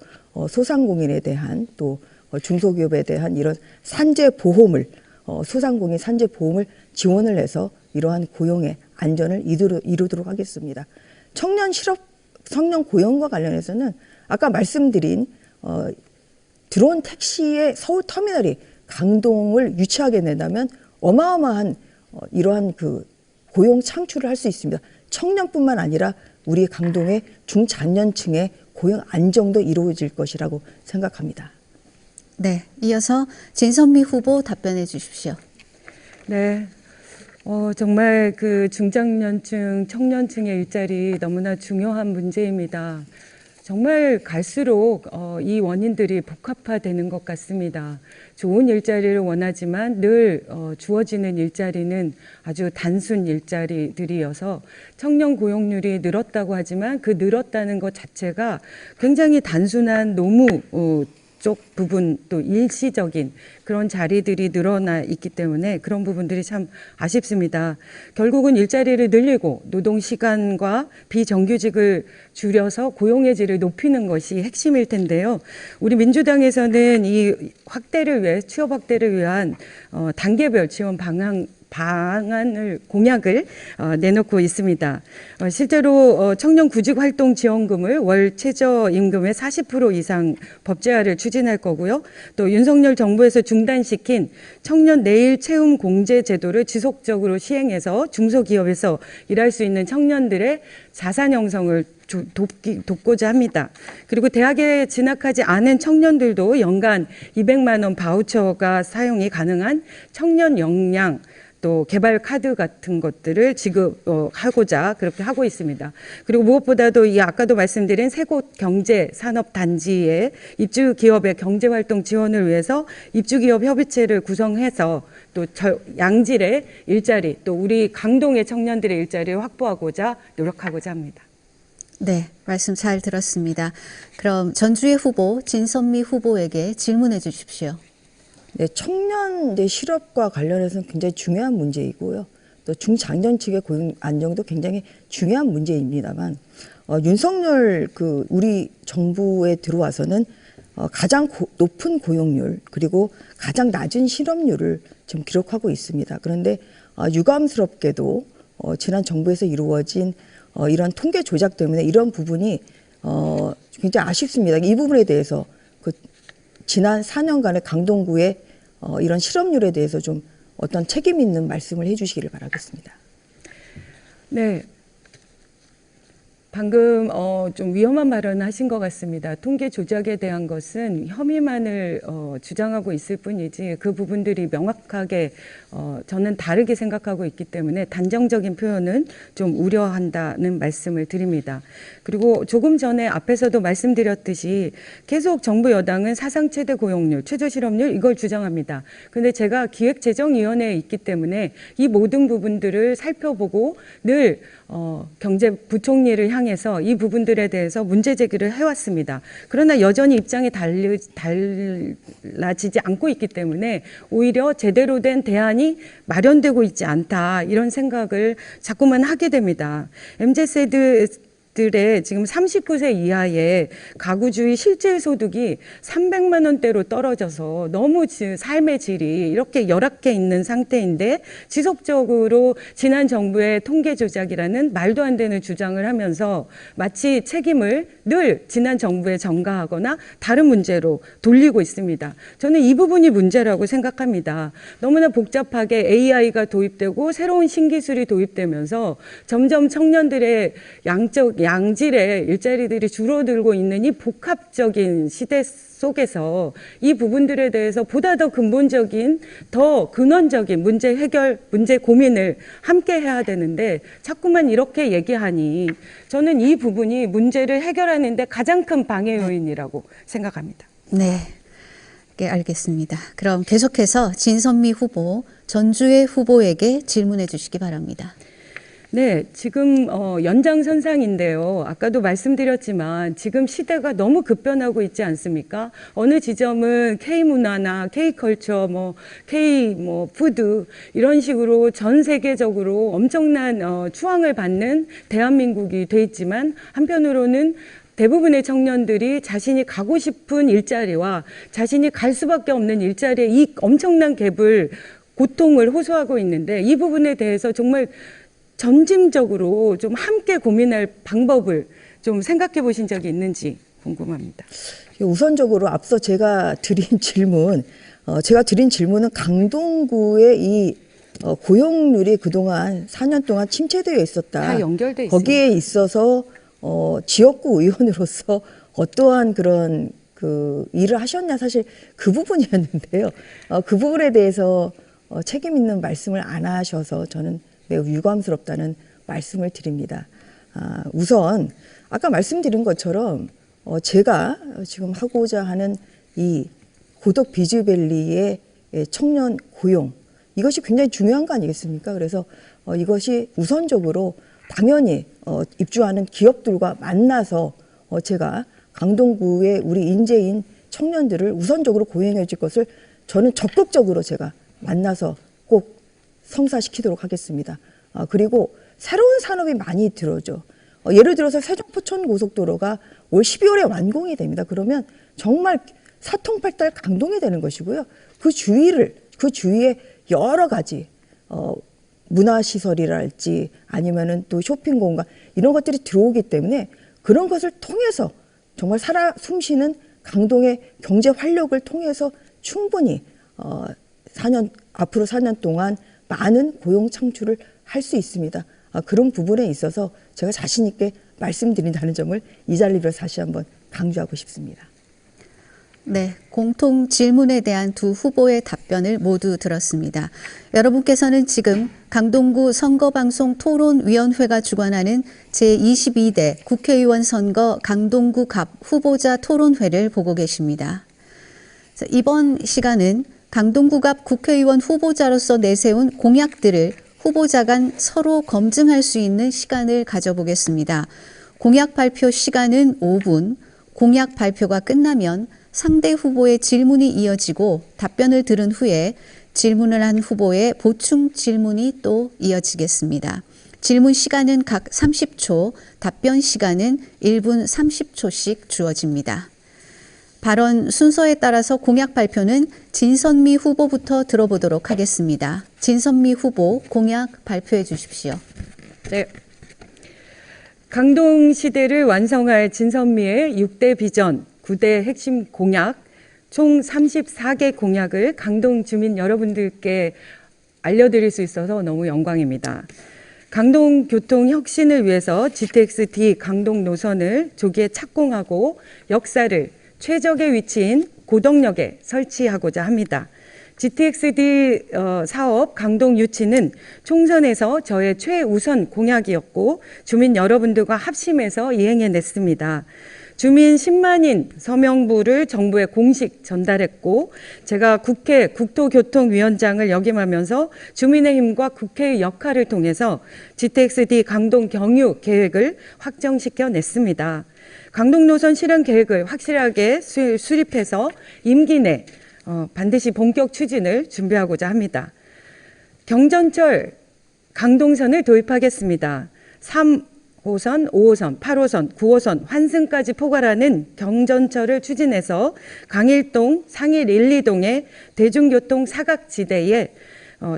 소상공인에 대한 또 중소기업에 대한 이런 산재 보험을 소상공인 산재 보험을 지원을 해서 이러한 고용의 안전을 이루도록 하겠습니다. 청년 고용과 관련해서는 아까 말씀드린 드론 택시의 서울 터미널이 강동을 유치하게 된다면 어마어마한 이러한 그 고용 창출을 할 수 있습니다. 청년뿐만 아니라 우리 강동의 중장년층의 고용 안정도 이루어질 것이라고 생각합니다. 네, 이어서 진선미 후보 답변해 주십시오. 네. 정말 그 중장년층, 청년층의 일자리 너무나 중요한 문제입니다. 정말 갈수록 이 원인들이 복합화되는 것 같습니다. 좋은 일자리를 원하지만 늘 주어지는 일자리는 아주 단순 일자리들이어서 청년 고용률이 늘었다고 하지만 그 늘었다는 것 자체가 굉장히 단순한 노무 쪽 부분 또 일시적인 그런 자리들이 늘어나 있기 때문에 그런 부분들이 참 아쉽습니다. 결국은 일자리를 늘리고 노동 시간과 비정규직을 줄여서 고용의 질을 높이는 것이 핵심일 텐데요. 우리 민주당에서는 이 확대를 위해 취업 확대를 위한 단계별 지원 방안을 공약을 내놓고 있습니다. 실제로 청년 구직 활동 지원금을 월 최저임금의 40% 이상 법제화를 추진할 거고요. 또 윤석열 정부에서 중단시킨 청년 내일 채움 공제 제도를 지속적으로 시행해서 중소기업에서 일할 수 있는 청년들의 자산 형성을 돕고자 합니다. 그리고 대학에 진학하지 않은 청년들도 연간 200만 원 바우처가 사용이 가능한 청년 역량 또 개발 카드 같은 것들을 지급하고자 그렇게 하고 있습니다. 그리고 무엇보다도 이 아까도 말씀드린 세 곳 경제 산업 단지의 입주 기업의 경제 활동 지원을 위해서 입주 기업 협의체를 구성해서 또 양질의 일자리 또 우리 강동의 청년들의 일자리를 확보하고자 노력하고자 합니다. 네, 말씀 잘 들었습니다. 그럼 전주의 후보 진선미 후보에게 질문해 주십시오. 네, 청년 실업과 관련해서는 굉장히 중요한 문제이고요. 또 중장년층의 고용 안정도 굉장히 중요한 문제입니다만 윤석열 우리 정부에 들어와서는 가장 높은 고용률 그리고 가장 낮은 실업률을 지금 기록하고 있습니다. 그런데 유감스럽게도 지난 정부에서 이루어진 이런 통계 조작 때문에 이런 부분이 굉장히 아쉽습니다. 이 부분에 대해서 지난 4년간의 강동구의 이런 실업률에 대해서 좀 어떤 책임 있는 말씀을 해주시기를 바라겠습니다. 네. 방금 좀 위험한 발언을 하신 것 같습니다. 통계 조작에 대한 것은 혐의만을 주장하고 있을 뿐이지 그 부분들이 명확하게 저는 다르게 생각하고 있기 때문에 단정적인 표현은 좀 우려한다는 말씀을 드립니다. 그리고 조금 전에 앞에서도 말씀드렸듯이 계속 정부 여당은 사상 최대 고용률, 최저 실업률 이걸 주장합니다. 그런데 제가 기획재정위원회에 있기 때문에 이 모든 부분들을 살펴보고 늘 경제부총리를 향해서 이 부분들에 대해서 문제 제기를 해왔습니다. 그러나 여전히 입장이 달라지지 않고 있기 때문에 오히려 제대로 된 대안이 마련되고 있지 않다 이런 생각을 자꾸만 하게 됩니다. MZ세대들의 지금 39세 이하의 가구주의 실질 소득이 300만 원대로 떨어져서 너무 삶의 질이 이렇게 열악해 있는 상태인데 지속적으로 지난 정부의 통계 조작이라는 말도 안 되는 주장을 하면서 마치 책임을 늘 지난 정부에 전가하거나 다른 문제로 돌리고 있습니다. 저는 이 부분이 문제라고 생각합니다. 너무나 복잡하게 AI가 도입되고 새로운 신기술이 도입되면서 점점 청년들의 양질의 일자리들이 줄어들고 있는 이 복합적인 시대 속에서 이 부분들에 대해서 보다 더 근본적인, 더 근원적인 문제 해결, 문제 고민을 함께 해야 되는데 자꾸만 이렇게 얘기하니 저는 이 부분이 문제를 해결하는 데 가장 큰 방해 요인이라고 생각합니다. 네, 네, 알겠습니다. 그럼 계속해서 진선미 후보, 전주의 후보에게 질문해 주시기 바랍니다. 네, 지금 연장선상인데요. 아까도 말씀드렸지만 지금 시대가 너무 급변하고 있지 않습니까? 어느 지점은 K문화나 K컬처, K푸드 이런 식으로 전 세계적으로 엄청난 추앙을 받는 대한민국이 돼 있지만 한편으로는 대부분의 청년들이 자신이 가고 싶은 일자리와 자신이 갈 수밖에 없는 일자리에 이 엄청난 갭을 고통을 호소하고 있는데 이 부분에 대해서 정말 점진적으로 좀 함께 고민할 방법을 좀 생각해 보신 적이 있는지 궁금합니다. 우선적으로 앞서 제가 드린 질문은 강동구의 이 고용률이 그동안 4년 동안 침체되어 있었다. 다 연결돼 있습니다. 거기에 있어서 지역구 의원으로서 어떠한 그런 그 일을 하셨냐, 사실 그 부분이었는데요. 그 부분에 대해서 책임 있는 말씀을 안 하셔서 저는 매우 유감스럽다는 말씀을 드립니다. 우선 아까 말씀드린 것처럼 제가 지금 하고자 하는 이 고덕 비즈밸리의 청년 고용, 이것이 굉장히 중요한 거 아니겠습니까? 그래서 이것이 우선적으로 당연히 입주하는 기업들과 만나서 제가 강동구의 우리 인재인 청년들을 우선적으로 고용해 줄 것을 저는 적극적으로 제가 만나서 꼭 성사시키도록 하겠습니다. 그리고 새로운 산업이 많이 들어오죠. 예를 들어서 세종포천 고속도로가 올 12월에 완공이 됩니다. 그러면 정말 사통팔달 강동이 되는 것이고요. 그 주위에 여러 가지 문화시설이랄지 아니면은 또 쇼핑 공간 이런 것들이 들어오기 때문에 그런 것을 통해서 정말 살아 숨쉬는 강동의 경제 활력을 통해서 충분히 앞으로 4년 동안 많은 고용 창출을 할 수 있습니다. 그런 부분에 있어서 제가 자신 있게 말씀드린다는 점을 이 자리로 다시 한번 강조하고 싶습니다. 네, 공통 질문에 대한 두 후보의 답변을 모두 들었습니다. 여러분께서는 지금 강동구 선거방송 토론위원회가 주관하는 제22대 국회의원 선거 강동구 갑 후보자 토론회를 보고 계십니다. 이번 시간은 강동구 갑 국회의원 후보자로서 내세운 공약들을 후보자 간 서로 검증할 수 있는 시간을 가져보겠습니다. 공약 발표 시간은 5분, 공약 발표가 끝나면 상대 후보의 질문이 이어지고 답변을 들은 후에 질문을 한 후보의 보충 질문이 또 이어지겠습니다. 질문 시간은 각 30초, 답변 시간은 1분 30초씩 주어집니다. 발언 순서에 따라서 공약 발표는 진선미 후보부터 들어보도록 하겠습니다. 진선미 후보, 공약 발표해 주십시오. 네. 강동 시대를 완성할 진선미의 6대 비전, 9대 핵심 공약, 총 34개 공약을 강동 주민 여러분들께 알려드릴 수 있어서 너무 영광입니다. 강동 교통 혁신을 위해서 GTX-D 강동 노선을 조기에 착공하고 역사를 최적의 위치인 고덕역에 설치하고자 합니다. GTX-D 사업 강동 유치는 총선에서 저의 최우선 공약이었고 주민 여러분들과 합심해서 이행해냈습니다. 주민 10만인 서명부를 정부에 공식 전달했고 제가 국회 국토교통위원장을 역임하면서 주민의힘과 국회의 역할을 통해서 GTX-D 강동 경유 계획을 확정시켜냈습니다. 강동 노선 실행 계획을 확실하게 수립해서 임기 내 반드시 본격 추진을 준비하고자 합니다. 경전철 강동선을 도입하겠습니다. 3호선, 5호선, 8호선, 9호선 환승까지 포괄하는 경전철을 추진해서 강일동, 상일 1, 2동의 대중교통 사각지대에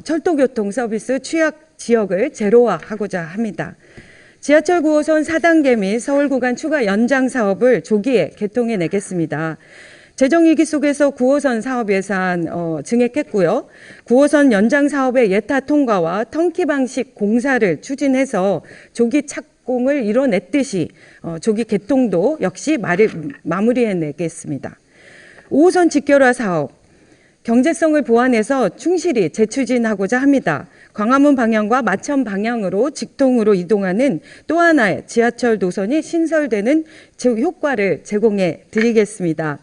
철도교통 서비스 취약 지역을 제로화하고자 합니다. 지하철 9호선 4단계 및 서울 구간 추가 연장 사업을 조기에 개통해내겠습니다. 재정위기 속에서 9호선 사업 예산 증액했고요. 9호선 연장 사업의 예타 통과와 턴키 방식 공사를 추진해서 조기 착공을 이뤄냈듯이 조기 개통도 역시 마무리해내겠습니다. 5호선 직결화 사업, 경제성을 보완해서 충실히 재추진하고자 합니다. 광화문 방향과 마천 방향으로 직통으로 이동하는 또 하나의 지하철 노선이 신설되는 효과를 제공해 드리겠습니다.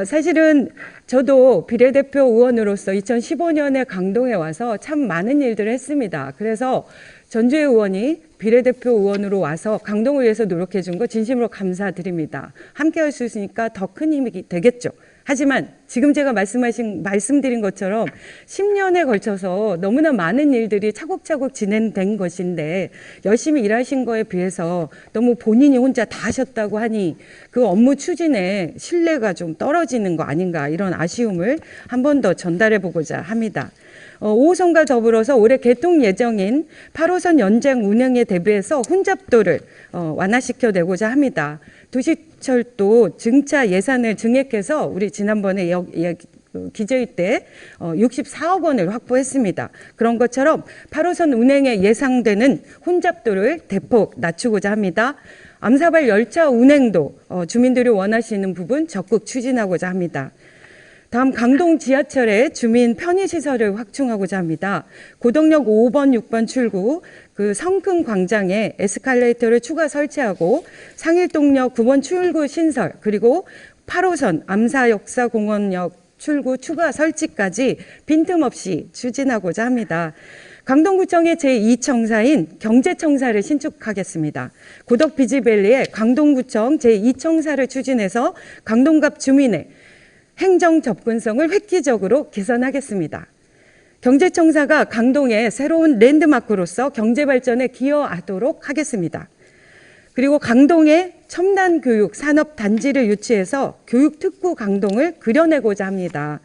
사실은 저도 비례대표 의원으로서 2015년에 강동에 와서 참 많은 일들을 했습니다. 그래서 전주의 의원이 비례대표 의원으로 와서 강동을 위해서 노력해 준 거 진심으로 감사드립니다. 함께 할 수 있으니까 더 큰 힘이 되겠죠. 하지만 지금 제가 말씀드린 것처럼 10년에 걸쳐서 너무나 많은 일들이 차곡차곡 진행된 것인데 열심히 일하신 거에 비해서 너무 본인이 혼자 다 하셨다고 하니 그 업무 추진에 신뢰가 좀 떨어지는 거 아닌가, 이런 아쉬움을 한 번 더 전달해 보고자 합니다. 5호선과 더불어서 올해 개통 예정인 8호선 연장 운행에 대비해서 혼잡도를 완화시켜내고자 합니다. 도시철도 증차 예산을 증액해서 우리 지난번에 기재위 때 64억 원을 확보했습니다. 그런 것처럼 8호선 운행에 예상되는 혼잡도를 대폭 낮추고자 합니다. 암사발 열차 운행도 주민들이 원하시는 부분 적극 추진하고자 합니다. 다음 강동 지하철의 주민 편의시설을 확충하고자 합니다. 고덕역 5번, 6번 출구 그 성큼 광장에 에스컬레이터를 추가 설치하고 상일동역 9번 출구 신설, 그리고 8호선 암사역사공원역 출구 추가 설치까지 빈틈없이 추진하고자 합니다. 강동구청의 제2청사인 경제청사를 신축하겠습니다. 고덕 비지밸리에 강동구청 제2청사를 추진해서 강동갑 주민의 행정 접근성을 획기적으로 개선하겠습니다. 경제청사가 강동의 새로운 랜드마크로서 경제발전에 기여하도록 하겠습니다. 그리고 강동에 첨단교육 산업단지를 유치해서 교육특구 강동을 그려내고자 합니다.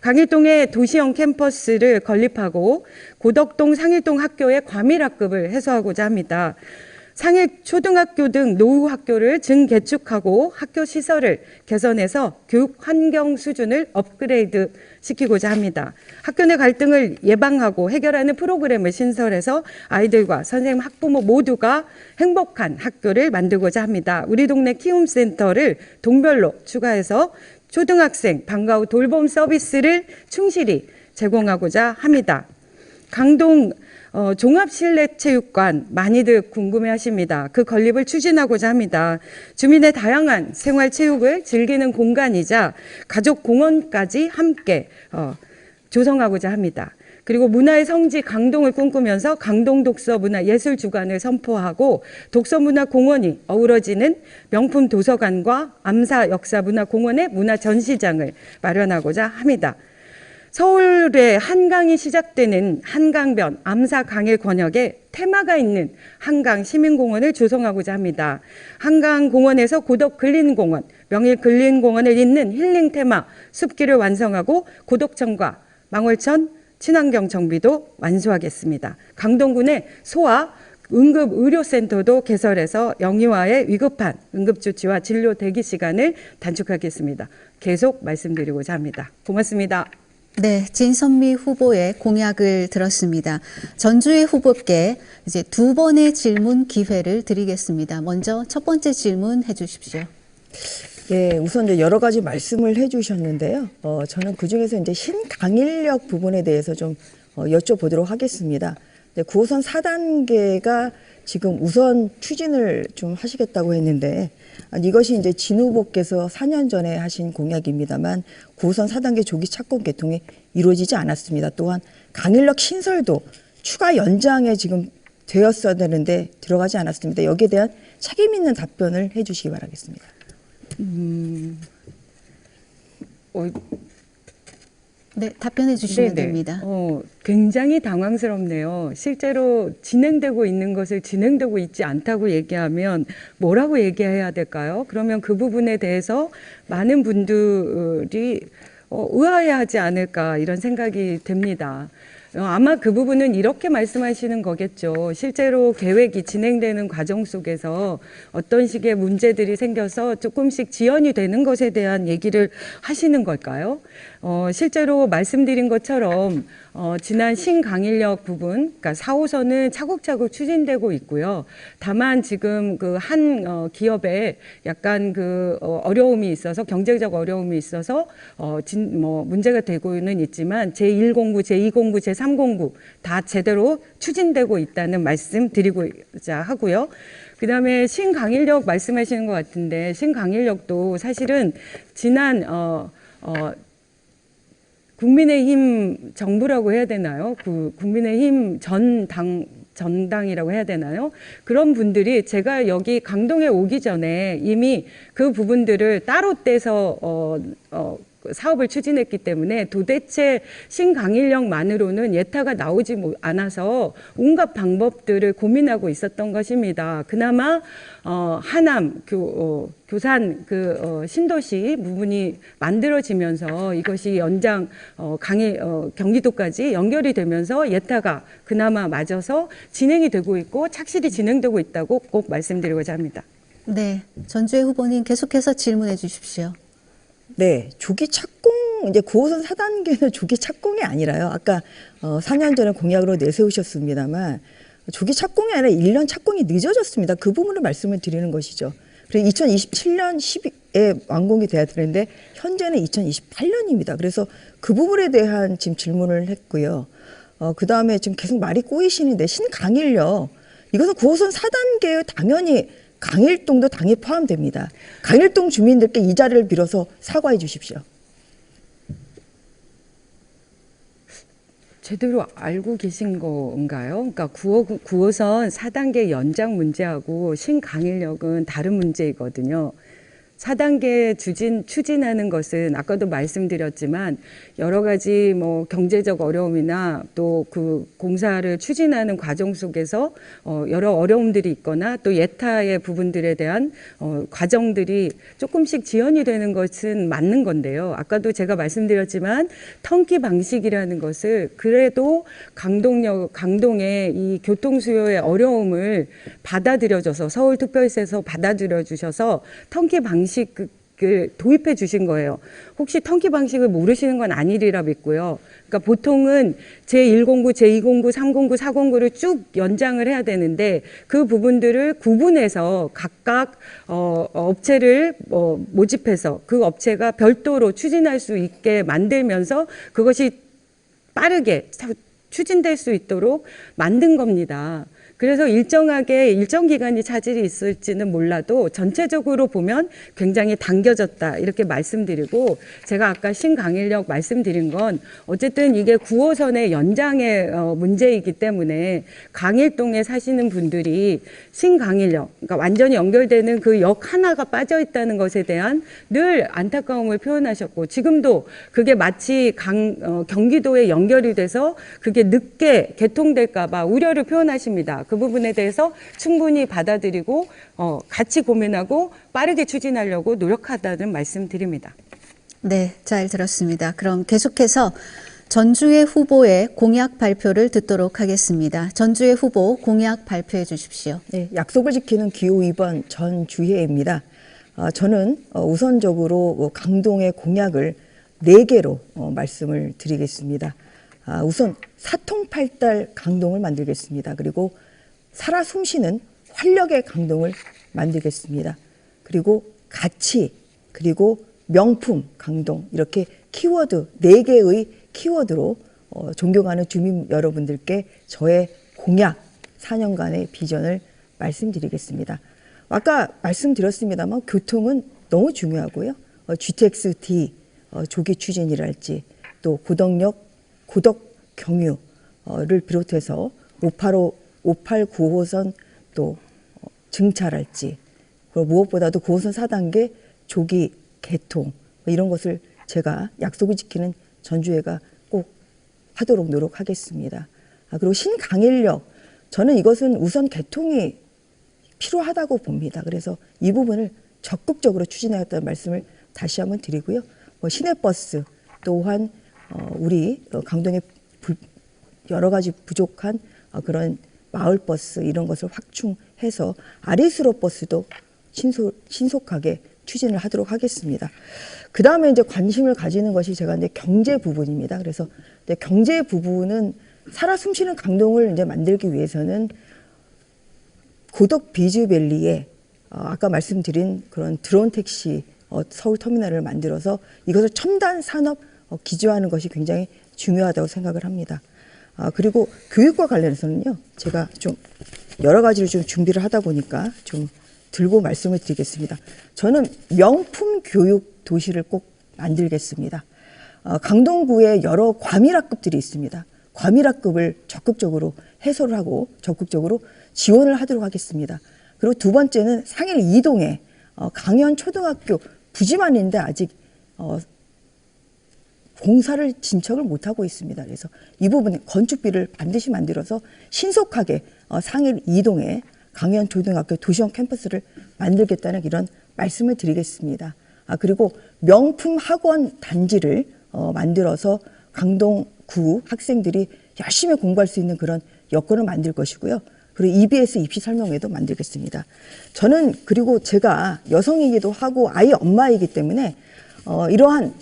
강일동에 도시형 캠퍼스를 건립하고 고덕동 상일동 학교의 과밀학급을 해소하고자 합니다. 상일 초등학교 등 노후 학교를 증개축하고 학교 시설을 개선해서 교육 환경 수준을 업그레이드 시키고자 합니다. 학교 내 갈등을 예방하고 해결하는 프로그램을 신설해서 아이들과 선생님, 학부모 모두가 행복한 학교를 만들고자 합니다. 우리 동네 키움센터를 동별로 추가해서 초등학생 방과 후 돌봄 서비스를 충실히 제공하고자 합니다. 강동 종합실내체육관 많이들 궁금해하십니다. 그 건립을 추진하고자 합니다. 주민의 다양한 생활체육을 즐기는 공간이자 가족공원까지 함께 조성하고자 합니다. 그리고 문화의 성지 강동을 꿈꾸면서 강동 독서문화예술주간을 선포하고 독서문화공원이 어우러지는 명품 도서관과 암사역사문화공원의 문화전시장을 마련하고자 합니다. 서울의 한강이 시작되는 한강변 암사강일 권역에 테마가 있는 한강 시민공원을 조성하고자 합니다. 한강공원에서 고덕 근린공원, 명일 근린공원을 잇는 힐링 테마 숲길을 완성하고 고덕천과 망월천 친환경 정비도 완수하겠습니다. 강동군의 소아 응급의료센터도 개설해서 영유아의 위급한 응급조치와 진료 대기 시간을 단축하겠습니다. 계속 말씀드리고자 합니다. 고맙습니다. 네, 진선미 후보의 공약을 들었습니다. 전주의 후보께 이제 두 번의 질문 기회를 드리겠습니다. 먼저 첫 번째 질문 해주십시오. 네, 우선 이제 여러 가지 말씀을 해주셨는데요. 저는 그 중에서 이제 신강일역 부분에 대해서 좀 여쭤보도록 하겠습니다. 9호선 4단계가 지금 우선 추진을 좀 하시겠다고 했는데 이것이 이제 진 후보께서 4년 전에 하신 공약입니다만 9호선 4단계 조기 착공 개통이 이루어지지 않았습니다. 또한 강일역 신설도 추가 연장에 지금 되었어야 되는데 들어가지 않았습니다. 여기에 대한 책임 있는 답변을 해 주시기 바라겠습니다. 네, 답변해 주시면 네네. 됩니다. 굉장히 당황스럽네요. 실제로 진행되고 있는 것을 진행되고 있지 않다고 얘기하면 뭐라고 얘기해야 될까요? 그러면 그 부분에 대해서 많은 분들이 의아해하지 않을까 이런 생각이 듭니다. 아마 그 부분은 이렇게 말씀하시는 거겠죠. 실제로 계획이 진행되는 과정 속에서 어떤 식의 문제들이 생겨서 조금씩 지연이 되는 것에 대한 얘기를 하시는 걸까요? 실제로 말씀드린 것처럼 지난 신강일역 부분, 그러니까 4호선은 차곡차곡 추진되고 있고요. 다만 지금 그 한 기업에 약간 그 어려움이 있어서 경제적 어려움이 있어서 문제가 되고는 있지만 제1공구, 제2공구, 제3공구 다 제대로 추진되고 있다는 말씀 드리고자 하고요. 그다음에 신강일역 말씀하시는 것 같은데 신강일역도 사실은 지난 국민의힘 정부라고 해야 되나요? 그 국민의힘 전 전당이라고 해야 되나요? 그런 분들이 제가 여기 강동에 오기 전에 이미 그 부분들을 따로 떼서 사업을 추진했기 때문에 도대체 신강일령만으로는 예타가 나오지 않아서 온갖 방법들을 고민하고 있었던 것입니다. 그나마 하남 교산 신도시 부분이 만들어지면서 이것이 연장 경기도까지 연결이 되면서 예타가 그나마 맞아서 진행이 되고 있고 착실히 진행되고 있다고 꼭 말씀드리고자 합니다. 네, 전주의 후보님 계속해서 질문해 주십시오. 네, 조기 착공, 이제 9호선 4단계는 조기 착공이 아니라요. 아까 4년 전에 공약으로 내세우셨습니다만 조기 착공이 아니라 1년 착공이 늦어졌습니다. 그 부분을 말씀을 드리는 것이죠. 그래서 2027년 10에 완공이 돼야 되는데 현재는 2028년입니다. 그래서 그 부분에 대한 지금 질문을 했고요. 그 다음에 지금 계속 말이 꼬이시는데 신강일역, 이것은 9호선 4단계에 당연히 강일동도 당연히 포함됩니다. 강일동 주민들께 이 자리를 빌어서 사과해 주십시오. 제대로 알고 계신 건가요? 그러니까 9호선 4단계 연장 문제하고 신강일역은 다른 문제이거든요. 4단계 추진하는 것은 아까도 말씀드렸지만 여러 가지 뭐 경제적 어려움이나 또 그 공사를 추진하는 과정 속에서 여러 어려움들이 있거나 또 예타의 부분들에 대한 과정들이 조금씩 지연이 되는 것은 맞는 건데요. 아까도 제가 말씀드렸지만 턴키 방식이라는 것을 그래도 강동의 이 교통 수요의 어려움을 받아들여줘서 서울특별시에서 받아들여 주셔서 턴키 방식을 도입해 주신 거예요. 혹시 턴키 방식을 모르시는 건 아니리라 믿고요. 그러니까 보통은 제1공구, 제2공구, 3공구, 4공구를 쭉 연장을 해야 되는데 그 부분들을 구분해서 각각 업체를 모집해서 그 업체가 별도로 추진할 수 있게 만들면서 그것이 빠르게 추진될 수 있도록 만든 겁니다. 그래서 일정 기간이 차질이 있을지는 몰라도 전체적으로 보면 굉장히 당겨졌다 이렇게 말씀드리고, 제가 아까 신강일역 말씀드린 건 어쨌든 이게 9호선의 연장의 문제이기 때문에 강일동에 사시는 분들이 신강일역, 그러니까 완전히 연결되는 그 역 하나가 빠져 있다는 것에 대한 늘 안타까움을 표현하셨고, 지금도 그게 마치 경기도에 연결이 돼서 그게 늦게 개통될까 봐 우려를 표현하십니다. 그 부분에 대해서 충분히 받아들이고 같이 고민하고 빠르게 추진하려고 노력하다는 말씀드립니다. 네, 잘 들었습니다. 그럼 계속해서 전주의 후보의 공약 발표를 듣도록 하겠습니다. 전주의 후보 공약 발표해 주십시오. 네, 약속을 지키는 기호 2번 전주혜입니다. 저는 우선적으로 강동의 공약을 4개로 말씀을 드리겠습니다. 우선 사통팔달 강동을 만들겠습니다. 그리고 살아 숨쉬는 활력의 강동을 만들겠습니다. 그리고 가치, 그리고 명품 강동, 이렇게 키워드 4개의 키워드로 존경하는 주민 여러분들께 저의 공약 4년간의 비전을 말씀드리겠습니다. 아까 말씀드렸습니다만 교통은 너무 중요하고요. GTX-D 조기 추진이랄지, 또 고덕 경유를 비롯해서 589호선 또 증차랄지, 그리고 무엇보다도 9호선 4단계 조기 개통, 이런 것을 제가 약속을 지키는 전주회가 꼭 하도록 노력하겠습니다. 그리고 신강일역, 저는 이것은 우선 개통이 필요하다고 봅니다. 그래서 이 부분을 적극적으로 추진하겠다는 말씀을 다시 한번 드리고요. 시내버스 또한 우리 강동에 여러 가지 부족한 그런 마을버스 이런 것을 확충해서 아리수로 버스도 신속하게 추진을 하도록 하겠습니다. 그 다음에 이제 관심을 가지는 것이 제가 이제 경제 부분입니다. 그래서 이제 경제 부분은 살아 숨쉬는 강동을 이제 만들기 위해서는 고덕 비즈밸리에 아까 말씀드린 그런 드론 택시 서울 터미널을 만들어서 이것을 첨단 산업 기조하는 것이 굉장히 중요하다고 생각을 합니다. 그리고 교육과 관련해서는요, 제가 좀 여러 가지를 좀 준비를 하다 보니까 좀 들고 말씀을 드리겠습니다. 저는 명품 교육 도시를 꼭 만들겠습니다. 강동구에 여러 과밀학급들이 있습니다. 과밀학급을 적극적으로 해소를 하고 적극적으로 지원을 하도록 하겠습니다. 그리고 두 번째는 상일 이동에 강현 초등학교 부지만 있는데 아직 공사를 진척을 못하고 있습니다. 그래서 이 부분 건축비를 반드시 만들어서 신속하게 상일 이동에 강현 초등학교 도시형 캠퍼스를 만들겠다는 이런 말씀을 드리겠습니다. 그리고 명품 학원 단지를 만들어서 강동구 학생들이 열심히 공부할 수 있는 그런 여건을 만들 것이고요. 그리고 EBS 입시 설명회도 만들겠습니다. 저는 그리고 제가 여성이기도 하고 아이 엄마이기 때문에 이러한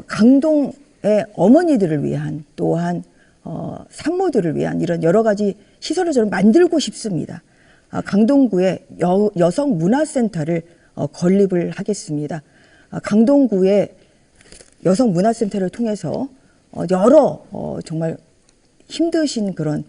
강동의 어머니들을 위한 또한 산모들을 위한 이런 여러 가지 시설을 저는 만들고 싶습니다. 강동구에 여성 문화센터를 건립을 하겠습니다. 강동구의 여성 문화센터를 통해서 여러 정말 힘드신 그런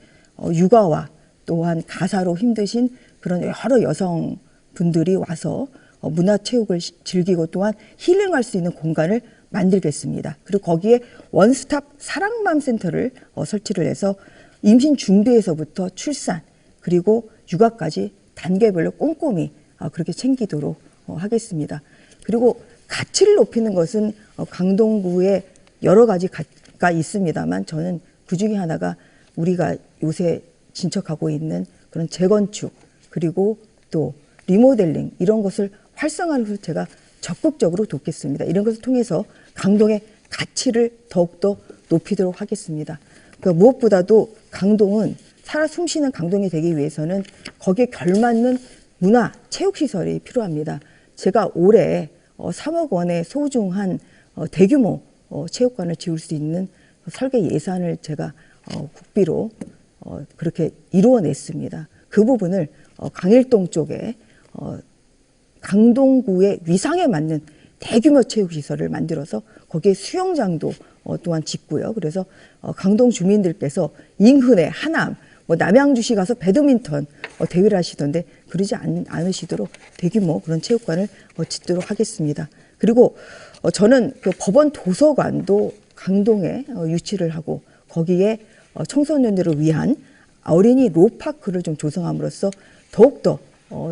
육아와 또한 가사로 힘드신 그런 여러 여성분들이 와서 문화체육을 즐기고 또한 힐링할 수 있는 공간을 만들겠습니다. 그리고 거기에 원스톱 사랑맘 센터를 설치를 해서 임신 준비에서부터 출산 그리고 육아까지 단계별로 꼼꼼히 그렇게 챙기도록 하겠습니다. 그리고 가치를 높이는 것은 강동구에 여러 가지가 있습니다만 저는 그 중에 하나가 우리가 요새 진척하고 있는 그런 재건축 그리고 또 리모델링 이런 것을 활성화하는 것을 제가 적극적으로 돕겠습니다. 이런 것을 통해서 강동의 가치를 더욱더 높이도록 하겠습니다. 그러니까 무엇보다도 강동은 살아 숨쉬는 강동이 되기 위해서는 거기에 걸맞는 문화, 체육시설이 필요합니다. 제가 올해 3억 원의 소중한 대규모 체육관을 지을 수 있는 설계 예산을 제가 국비로 그렇게 이루어냈습니다. 그 부분을 강일동 쪽에 강동구의 위상에 맞는 대규모 체육시설을 만들어서 거기에 수영장도 또한 짓고요. 그래서 강동 주민들께서 인근에 하남, 남양주시 가서 배드민턴 대회를 하시던데 그러지 않으시도록 대규모 그런 체육관을 짓도록 하겠습니다. 그리고 저는 그 법원 도서관도 강동에 유치를 하고 거기에 청소년들을 위한 어린이 로파크를 좀 조성함으로써 더욱더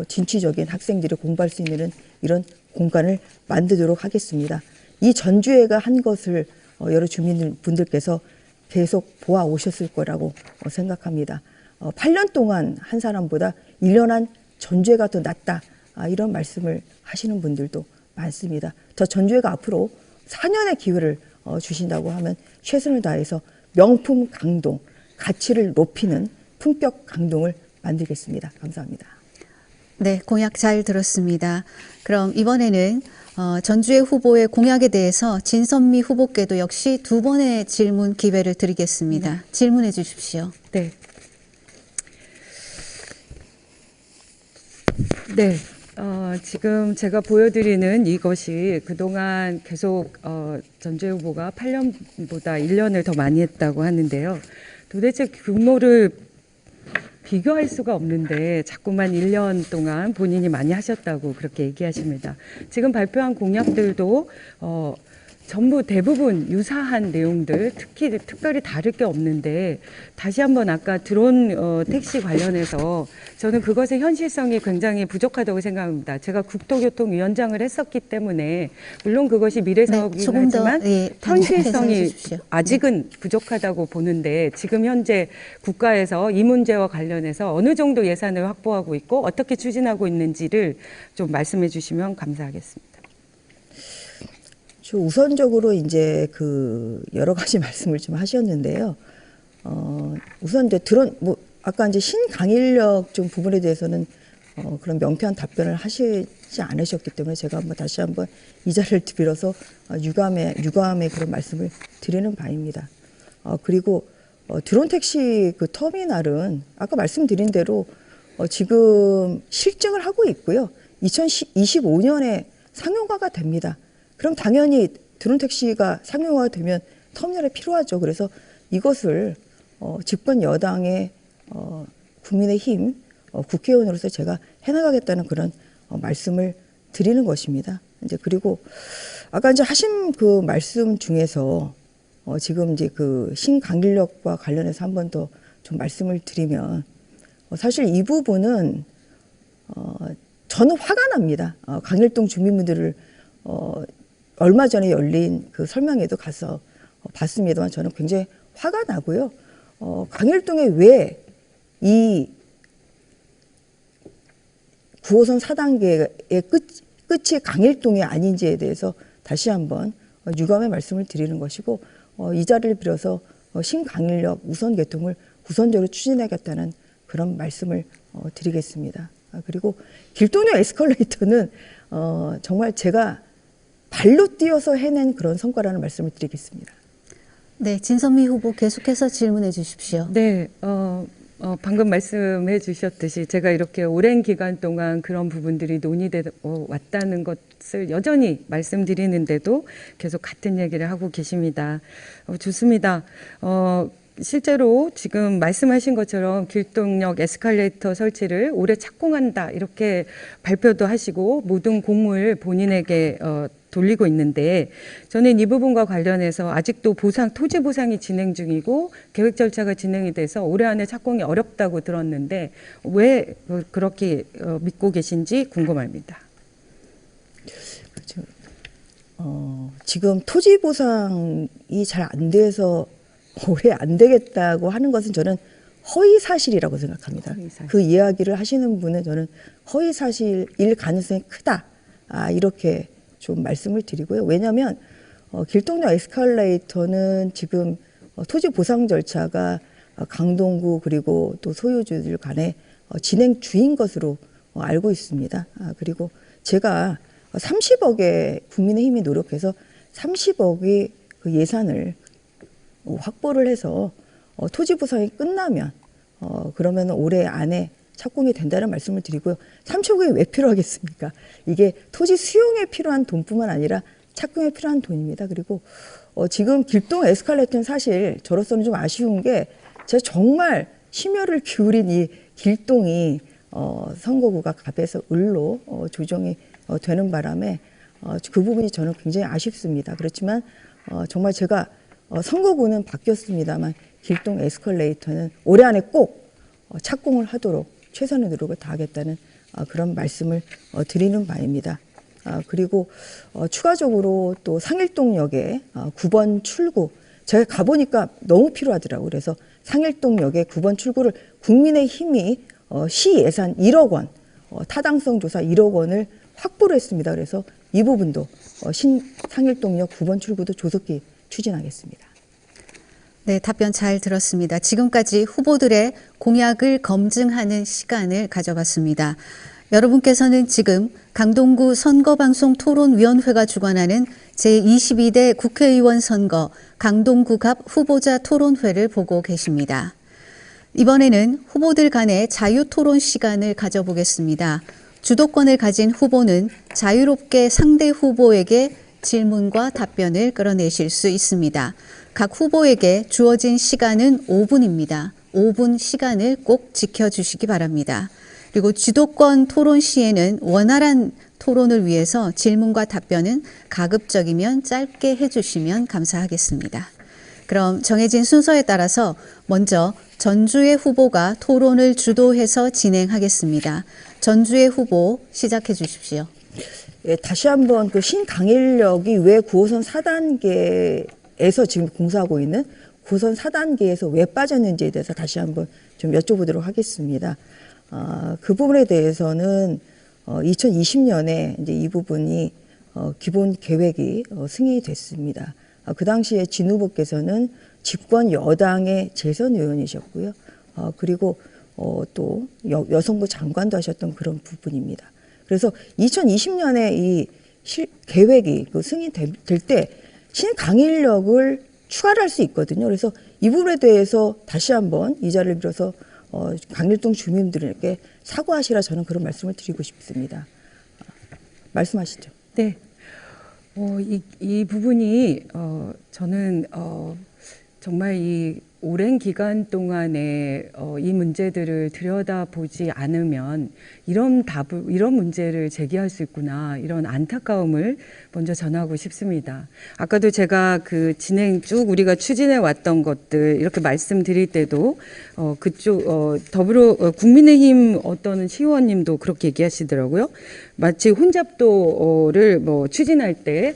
진취적인 학생들이 공부할 수 있는 이런 공간을 만들도록 하겠습니다. 이 전주회가 한 것을 여러 주민분들께서 계속 보아오셨을 거라고 생각합니다. 8년 동안 한 사람보다 1년 한 전주회가 더 낫다 이런 말씀을 하시는 분들도 많습니다. 저 전주회가 앞으로 4년의 기회를 주신다고 하면 최선을 다해서 명품 강동, 가치를 높이는 품격 강동을 만들겠습니다. 감사합니다. 네, 공약 잘 들었습니다. 그럼 이번에는 전주의 후보의 공약에 대해서 진선미 후보께도 역시 두 번의 질문 기회를 드리겠습니다. 질문해 주십시오. 네. 네. 지금 제가 보여드리는 이것이 그동안 계속 전주의 후보가 8년보다 1년을 더 많이 했다고 하는데요. 도대체 규모를 비교할 수가 없는데 자꾸만 1년 동안 본인이 많이 하셨다고 그렇게 얘기하십니다. 지금 발표한 공약들도 전부 대부분 유사한 내용들, 특별히 다를 게 없는데 다시 한번 아까 드론 택시 관련해서 저는 그것의 현실성이 굉장히 부족하다고 생각합니다. 제가 국토교통위원장을 했었기 때문에 물론 그것이 미래 사업이긴 조금 더, 하지만 예, 현실성이 주십시오. 아직은 부족하다고 보는데 지금 현재 국가에서 이 문제와 관련해서 어느 정도 예산을 확보하고 있고 어떻게 추진하고 있는지를 좀 말씀해 주시면 감사하겠습니다. 우선적으로 이제 그 여러 가지 말씀을 좀 하셨는데요. 우선 이제 아까 이제 신강인력 좀 부분에 대해서는 그런 명쾌한 답변을 하시지 않으셨기 때문에 제가 다시 한번 이 자리를 빌어서 유감의 그런 말씀을 드리는 바입니다. 그리고 드론 택시 그 터미널은 아까 말씀드린 대로 지금 실증을 하고 있고요. 2025년에 상용화가 됩니다. 그럼 당연히 드론 택시가 상용화가 되면 터미널이 필요하죠. 그래서 이것을 집권 여당의 국민의힘 국회의원으로서 제가 해나가겠다는 그런 말씀을 드리는 것입니다. 이제 그리고 아까 이제 하신 그 말씀 중에서 지금 이제 그 신강일역과 관련해서 한 번 더 좀 말씀을 드리면 사실 이 부분은 저는 화가 납니다. 강일동 주민분들을 얼마 전에 열린 그 설명회도 가서 봤습니다만 저는 굉장히 화가 나고요. 강일동에 왜 이 9호선 4단계의 끝이 강일동이 아닌지에 대해서 다시 한번 유감의 말씀을 드리는 것이고 이 자리를 빌어서 신강일역 우선 개통을 우선적으로 추진하겠다는 그런 말씀을 드리겠습니다. 그리고 길동역 에스컬레이터는 정말 제가 발로 뛰어서 해낸 그런 성과라는 말씀을 드리겠습니다. 네, 진선미 후보 계속해서 질문해 주십시오. 네, 방금 말씀해 주셨듯이 제가 이렇게 오랜 기간 동안 그런 부분들이 논의돼 왔다는 것을 여전히 말씀드리는데도 계속 같은 얘기를 하고 계십니다. 좋습니다. 실제로 지금 말씀하신 것처럼 길동역 에스컬레이터 설치를 올해 착공한다 이렇게 발표도 하시고 모든 공물 본인에게 돌리고 있는데 저는 이 부분과 관련해서 아직도 토지 보상이 진행 중이고 계획 절차가 진행이 돼서 올해 안에 착공이 어렵다고 들었는데 왜 그렇게 믿고 계신지 궁금합니다. 지금 토지 보상이 잘 안 돼서 올해 안 되겠다고 하는 것은 저는 허위 사실이라고 생각합니다. 허위사실. 그 이야기를 하시는 분은 저는 허위 사실일 가능성이 크다. 이렇게 좀 말씀을 드리고요. 왜냐하면 길동역 에스컬레이터는 지금 토지 보상 절차가 강동구 그리고 또 소유주들 간에 진행 중인 것으로 알고 있습니다. 그리고 제가 30억의 국민의힘이 노력해서 30억의 그 예산을 확보를 해서 토지 보상이 끝나면 그러면 올해 안에 착공이 된다는 말씀을 드리고요. 3천억이 왜 필요하겠습니까? 이게 토지 수용에 필요한 돈뿐만 아니라 착공에 필요한 돈입니다. 그리고 지금 길동 에스컬레이터는 사실 저로서는 좀 아쉬운 게 제가 정말 심혈을 기울인 이 길동이 선거구가 갑에서 을로 조정이 되는 바람에 그 부분이 저는 굉장히 아쉽습니다. 그렇지만 정말 제가 선거구는 바뀌었습니다만 길동 에스컬레이터는 올해 안에 꼭 착공을 하도록 최선의 노력을 다하겠다는 그런 말씀을 드리는 바입니다. 그리고 추가적으로 또 상일동역에 9번 출구 제가 가보니까 너무 필요하더라고요. 그래서 상일동역에 9번 출구를 국민의힘이 시 예산 1억 원, 타당성 조사 1억 원을 확보를 했습니다. 그래서 이 부분도 상일동역 9번 출구도 조속히 추진하겠습니다. 네, 답변 잘 들었습니다. 지금까지 후보들의 공약을 검증하는 시간을 가져봤습니다. 여러분께서는 지금 강동구 선거방송 토론위원회가 주관하는 제22대 국회의원 선거 강동구갑 후보자 토론회를 보고 계십니다. 이번에는 후보들 간의 자유토론 시간을 가져보겠습니다. 주도권을 가진 후보는 자유롭게 상대 후보에게 질문과 답변을 끌어내실 수 있습니다. 각 후보에게 주어진 시간은 5분입니다. 5분 시간을 꼭 지켜주시기 바랍니다. 그리고 주도권 토론 시에는 원활한 토론을 위해서 질문과 답변은 가급적이면 짧게 해주시면 감사하겠습니다. 그럼 정해진 순서에 따라서 먼저 전주의 후보가 토론을 주도해서 진행하겠습니다. 전주의 후보 시작해 주십시오. 예, 다시 한번 그 신강일역이 왜 9호선 4단계에서 지금 공사하고 있는 9호선 4단계에서 왜 빠졌는지에 대해서 다시 한번 좀 여쭤보도록 하겠습니다. 그 부분에 대해서는 2020년에 이제 이 부분이 기본 계획이 승인이 됐습니다. 그 당시에 진 후보께서는 집권 여당의 재선 의원이셨고요. 그리고 또 여성부 장관도 하셨던 그런 부분입니다. 그래서 2020년에 이 계획이 승인될 때 신강일역을 추가를 할 수 있거든요. 그래서 이 부분에 대해서 다시 한번 이 자리를 빌어서 강일동 주민들에게 사과하시라 저는 그런 말씀을 드리고 싶습니다. 말씀하시죠. 네. 이 부분이 저는 정말 이 오랜 기간 동안에 이 문제들을 들여다보지 않으면 이런 문제를 제기할 수 있구나, 이런 안타까움을 먼저 전하고 싶습니다. 아까도 제가 그 진행 쭉 우리가 추진해 왔던 것들 이렇게 말씀드릴 때도 그쪽 국민의힘 어떤 시의원님도 그렇게 얘기하시더라고요. 마치 혼잡도를 추진할 때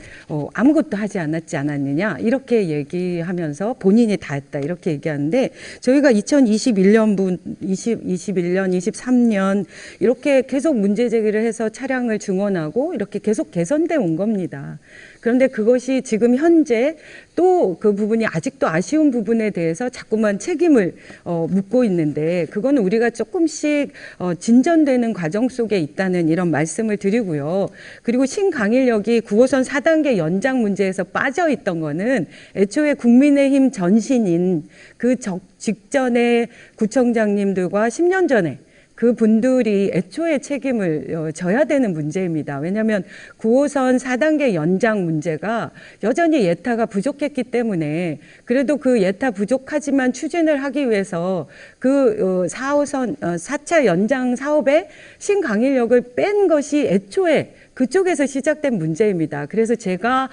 아무것도 하지 않았느냐 이렇게 얘기하면서 본인이 다 했다 이렇게 얘기하는데, 저희가 2021년, 23년 이렇게 계속 문제 제기를 해서 차량을 증원하고 이렇게 계속 개선돼 온 겁니다. 그런데 그것이 지금 현재 또 그 부분이 아직도 아쉬운 부분에 대해서 자꾸만 책임을 묻고 있는데, 그거는 우리가 조금씩 진전되는 과정 속에 있다는 이런 말씀을 드리고요. 그리고 신강일역이 9호선 4단계 연장 문제에서 빠져 있던 거는 애초에 국민의힘 전신인 그 직전에 구청장님들과 10년 전에 그 분들이 애초에 책임을 져야 되는 문제입니다. 왜냐하면 9호선 4단계 연장 문제가 여전히 예타가 부족했기 때문에, 그래도 그 예타 부족하지만 추진을 하기 위해서 그 4호선 4차 연장 사업에 신강일역을 뺀 것이 애초에 그쪽에서 시작된 문제입니다. 그래서 제가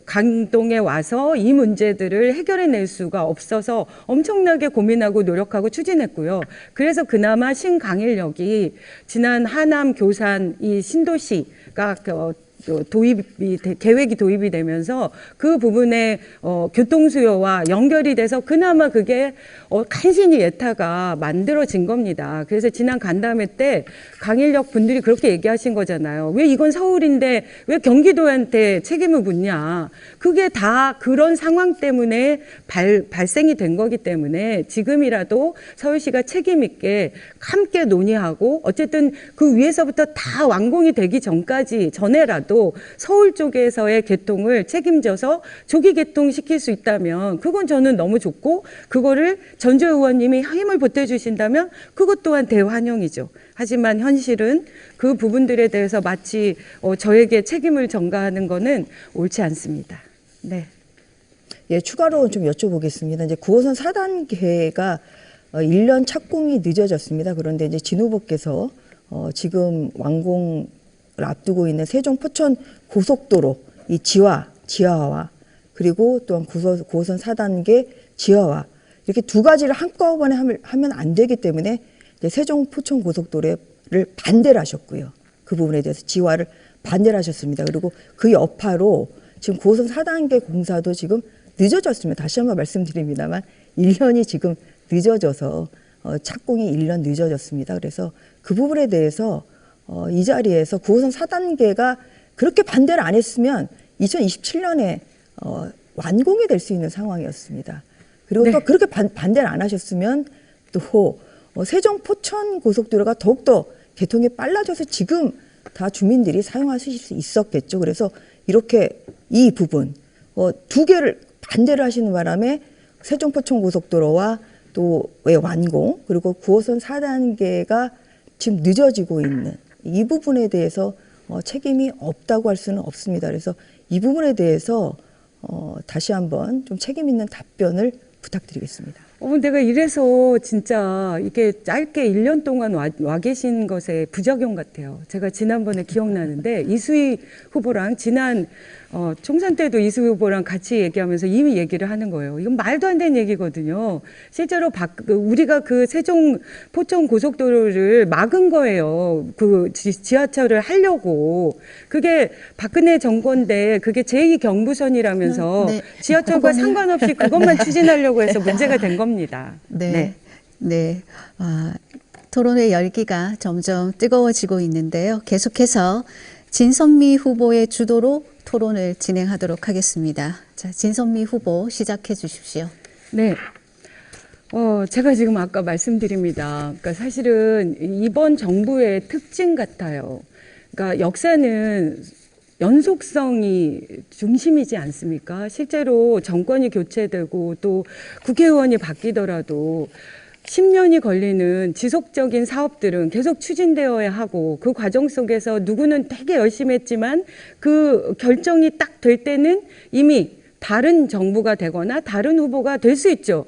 강동에 와서 이 문제들을 해결해낼 수가 없어서 엄청나게 고민하고 노력하고 추진했고요. 그래서 그나마 신강일역이 지난 하남, 교산 이 신도시가 계획이 도입이 되면서 그 부분에 교통 수요와 연결이 돼서 그나마 그게 간신히 예타가 만들어진 겁니다. 그래서 지난 간담회 때 강일역 분들이 그렇게 얘기하신 거잖아요. 왜 이건 서울인데 왜 경기도한테 책임을 묻냐. 그게 다 그런 상황 때문에 발생이 된 거기 때문에 지금이라도 서울시가 책임 있게 함께 논의하고, 어쨌든 그 위에서부터 다 완공이 되기 전에라도 서울 쪽에서의 개통을 책임져서 조기 개통시킬 수 있다면 그건 저는 너무 좋고, 그거를 전주 의원님이 힘을 보태주신다면 그것 또한 대환영이죠. 하지만 현실은 그 부분들에 대해서 마치 저에게 책임을 전가하는 거는 옳지 않습니다. 네. 예, 추가로 좀 여쭤보겠습니다. 이제 9호선 4단계가 1년 착공이 늦어졌습니다. 그런데 이제 진 후보께서 지금 완공을 앞두고 있는 세종 포천 고속도로 이 지하화 그리고 또한 9호선 4단계 지하화, 이렇게 두 가지를 한꺼번에 하면 안 되기 때문에 이제 세종 포천 고속도로를 반대를 하셨고요. 그 부분에 대해서 지하화를 반대를 하셨습니다. 그리고 그 여파로 지금 9호선 4단계 공사도 지금 늦어졌습니다. 다시 한번 말씀드립니다만 1년이 지금 늦어져서 착공이 1년 늦어졌습니다. 그래서 그 부분에 대해서 이 자리에서 9호선 4단계가 그렇게 반대를 안 했으면 2027년에 완공이 될 수 있는 상황이었습니다. 그리고 네. 또 그렇게 반대를 안 하셨으면 또 세종 포천 고속도로가 더욱더 개통이 빨라져서 지금 다 주민들이 사용하실 수 있었겠죠. 그래서 이렇게 이 부분 두 개를 반대를 하시는 바람에 세종 포천 고속도로와 또 왜 완공 그리고 9호선 4단계가 지금 늦어지고 있는 이 부분에 대해서 책임이 없다고 할 수는 없습니다. 그래서 이 부분에 대해서 다시 한번 좀 책임 있는 답변을 부탁드리겠습니다. 내가 이래서 진짜 이게 짧게 1년 동안 와 계신 것에 부작용 같아요. 제가 지난번에 기억나는데 이수희 후보랑 지난 총선 때도 이수희 후보랑 같이 얘기하면서 이미 얘기를 하는 거예요. 이건 말도 안 되는 얘기거든요. 실제로 우리가 그 세종 포천 고속도로를 막은 거예요. 그 지하철을 하려고. 그게 박근혜 정권인데 그게 제2경부선이라면서 네. 지하철과 상관없이 그것만 추진하려고 해서 문제가 된 겁니다. 네. 네. 토론의 열기가 점점 뜨거워지고 있는데요. 계속해서 진선미 후보의 주도로 토론을 진행하도록 하겠습니다. 자, 진선미 후보 시작해 주십시오. 네. 제가 지금 아까 말씀드립니다. 그러니까 사실은 이번 정부의 특징 같아요. 그러니까 역사는 연속성이 중심이지 않습니까? 실제로 정권이 교체되고 또 국회의원이 바뀌더라도 10년이 걸리는 지속적인 사업들은 계속 추진되어야 하고, 그 과정 속에서 누구는 되게 열심히 했지만 그 결정이 딱 될 때는 이미 다른 정부가 되거나 다른 후보가 될 수 있죠.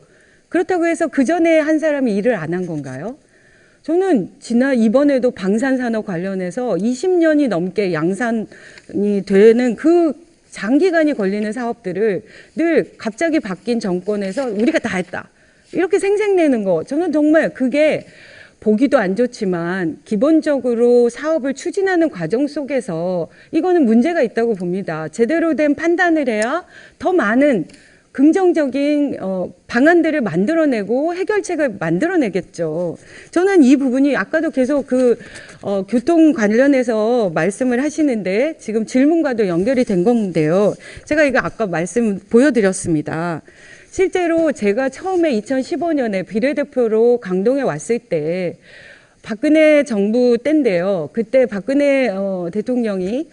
그렇다고 해서 그 전에 한 사람이 일을 안 한 건가요? 저는 이번에도 방산산업 관련해서 20년이 넘게 양산이 되는 그 장기간이 걸리는 사업들을 늘 갑자기 바뀐 정권에서 우리가 다 했다, 이렇게 생색내는 거, 저는 정말 그게 보기도 안 좋지만 기본적으로 사업을 추진하는 과정 속에서 이거는 문제가 있다고 봅니다. 제대로 된 판단을 해야 더 많은 긍정적인 방안들을 만들어내고 해결책을 만들어내겠죠. 저는 이 부분이 아까도 계속 교통 관련해서 말씀을 하시는데 지금 질문과도 연결이 된 건데요. 제가 이거 아까 말씀 보여드렸습니다. 실제로 제가 처음에 2015년에 비례대표로 강동에 왔을 때 박근혜 정부 때인데요. 그때 박근혜 대통령이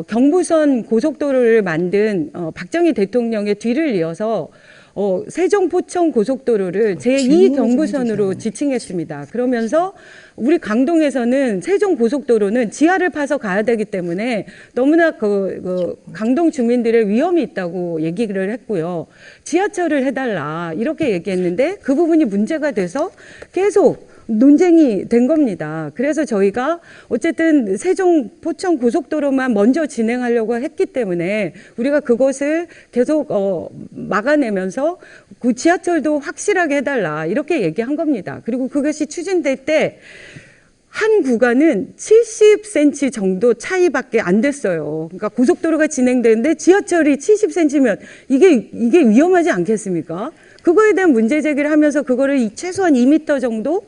경부선 고속도로를 만든 박정희 대통령의 뒤를 이어서 세종 포천 고속도로를 제2 경부선으로 지칭했습니다. 그러면서 우리 강동에서는 세종 고속도로는 지하를 파서 가야 되기 때문에 너무나 강동 주민들의 위험이 있다고 얘기를 했고요. 지하철을 해달라 이렇게 얘기했는데 그 부분이 문제가 돼서 계속 논쟁이 된 겁니다. 그래서 저희가 어쨌든 세종 포천 고속도로만 먼저 진행하려고 했기 때문에 우리가 그것을 계속 막아내면서 그 지하철도 확실하게 해달라 이렇게 얘기한 겁니다. 그리고 그것이 추진될 때 한 구간은 70cm 정도 차이밖에 안 됐어요. 그러니까 고속도로가 진행되는데 지하철이 70cm면 이게 위험하지 않겠습니까? 그거에 대한 문제 제기를 하면서 그거를 최소한 2m 정도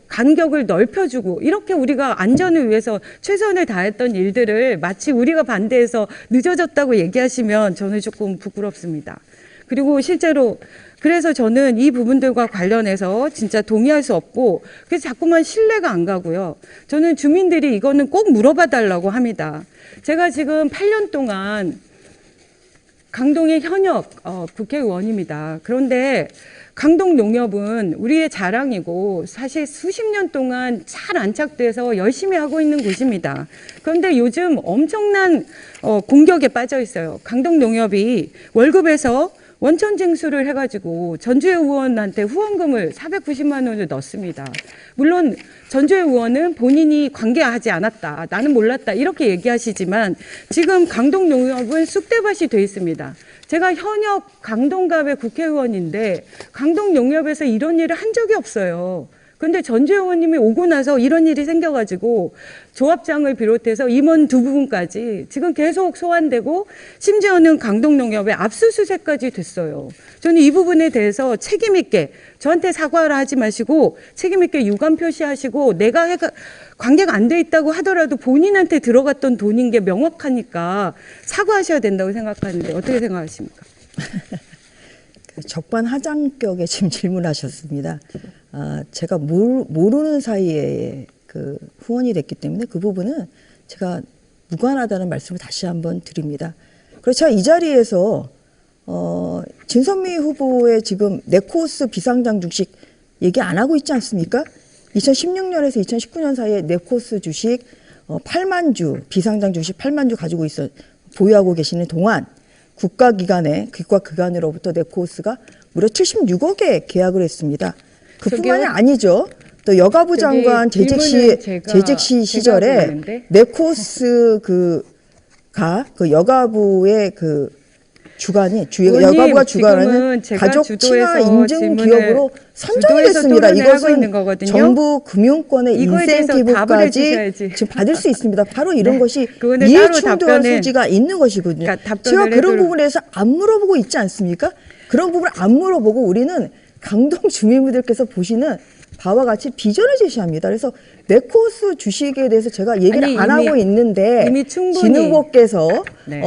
간격을 넓혀주고 이렇게 우리가 안전을 위해서 최선을 다했던 일들을 마치 우리가 반대해서 늦어졌다고 얘기하시면 저는 조금 부끄럽습니다. 그리고 실제로 그래서 저는 이 부분들과 관련해서 진짜 동의할 수 없고 그래서 자꾸만 신뢰가 안 가고요. 저는 주민들이 이거는 꼭 물어봐 달라고 합니다. 제가 지금 8년 동안 강동의 현역 국회의원입니다. 그런데 강동 농협은 우리의 자랑이고 사실 수십 년 동안 잘 안착돼서 열심히 하고 있는 곳입니다. 그런데 요즘 엄청난 공격에 빠져 있어요. 강동 농협이 월급에서 원천 징수를 해가지고 전주의 의원한테 후원금을 490만 원을 넣습니다. 물론 전주의 의원은 본인이 관계하지 않았다, 나는 몰랐다 이렇게 얘기하시지만 지금 강동 농협은 쑥대밭이 돼 있습니다. 제가 현역 강동갑의 국회의원인데 강동 농협에서 이런 일을 한 적이 없어요. 근데 전주 의원님이 오고 나서 이런 일이 생겨가지고 조합장을 비롯해서 임원 2분까지 지금 계속 소환되고 심지어는 강동농협에 압수수색까지 됐어요. 저는 이 부분에 대해서 책임 있게 저한테 사과를 하지 마시고 책임 있게 유감 표시하시고 내가 관계가 안 돼 있다고 하더라도 본인한테 들어갔던 돈인 게 명확하니까 사과하셔야 된다고 생각하는데 어떻게 생각하십니까? 적반하장격에 지금 질문하셨습니다. 제가 모르는 사이에 그 후원이 됐기 때문에 그 부분은 제가 무관하다는 말씀을 다시 한번 드립니다. 그래서 제가 이 자리에서 진선미 후보의 지금 네코스 비상장 주식 얘기 안 하고 있지 않습니까? 2016년에서 2019년 사이에 네코스 주식 8만 주 비상장 주식 8만 주 가지고 보유하고 계시는 동안 국가기관으로부터 네코스가 무려 76억에 계약을 했습니다. 그뿐만이 아니죠. 또 여가부 장관 재직 시절에 네코스가 그 여가부의 주관이 여가부가 주관하는 가족 친화 인증 기업으로 선정이 됐습니다. 이것은 정부 금융권의 인센티브까지 지금 받을 수 있습니다. 바로 이런 것이 이해충돌 소지가 있는 것이거든요. 제가 그런 부분에서 안 물어보고 있지 않습니까? 그런 부분을 안 물어보고 우리는 강동 주민분들께서 보시는 바와 같이 비전을 제시합니다. 그래서 네코스 주식에 대해서 제가 얘기를 안 하고 있는데 진 후보께서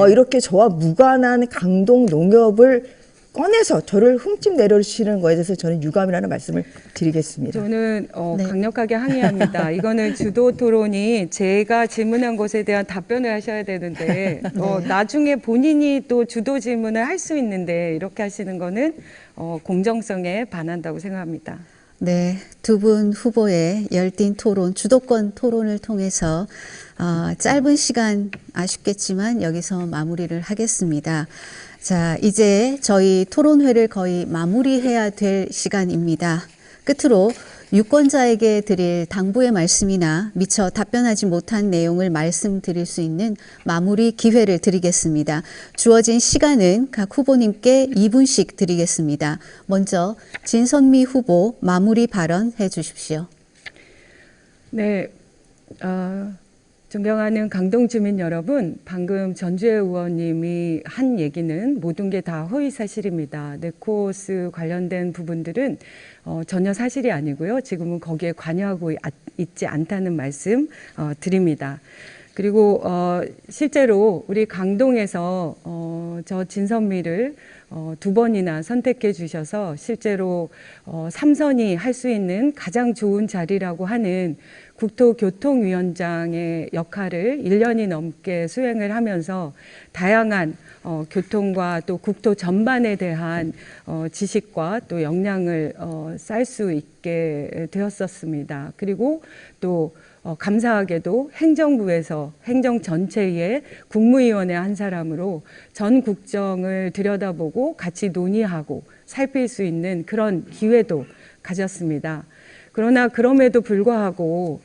이렇게 저와 무관한 강동 농협을 꺼내서 저를 흠집 내려주시는 거에 대해서 저는 유감이라는 말씀을 드리겠습니다. 저는 강력하게 항의합니다. 이거는 주도 토론이 제가 질문한 것에 대한 답변을 하셔야 되는데 나중에 본인이 또 주도 질문을 할 수 있는데 이렇게 하시는 거는 공정성에 반한다고 생각합니다. 네, 두 분 후보의 열띤 토론, 주도권 토론을 통해서 짧은 시간 아쉽겠지만 여기서 마무리를 하겠습니다. 자, 이제 저희 토론회를 거의 마무리해야 될 시간입니다. 끝으로 유권자에게 드릴 당부의 말씀이나 미처 답변하지 못한 내용을 말씀드릴 수 있는 마무리 기회를 드리겠습니다. 주어진 시간은 각 후보님께 2분씩 드리겠습니다. 먼저 진선미 후보 마무리 발언해 주십시오. 네, 존경하는 강동 주민 여러분, 방금 전주혜 의원님이 한 얘기는 모든 게 다 허위 사실입니다. 네코스 관련된 부분들은 전혀 사실이 아니고요. 지금은 거기에 관여하고 있지 않다는 말씀 드립니다. 그리고 실제로 우리 강동에서 저 진선미를 2번이나 선택해 주셔서 실제로 3선이 할 수 있는 가장 좋은 자리라고 하는 국토교통위원장의 역할을 1년이 넘게 수행을 하면서 다양한 교통과 또 국토 전반에 대한 지식과 또 역량을 쌓을 수 있게 되었었습니다. 그리고 또 감사하게도 행정부에서 행정 전체의 국무위원회 한 사람으로 전 국정을 들여다보고 같이 논의하고 살필 수 있는 그런 기회도 가졌습니다. 그러나 그럼에도 불구하고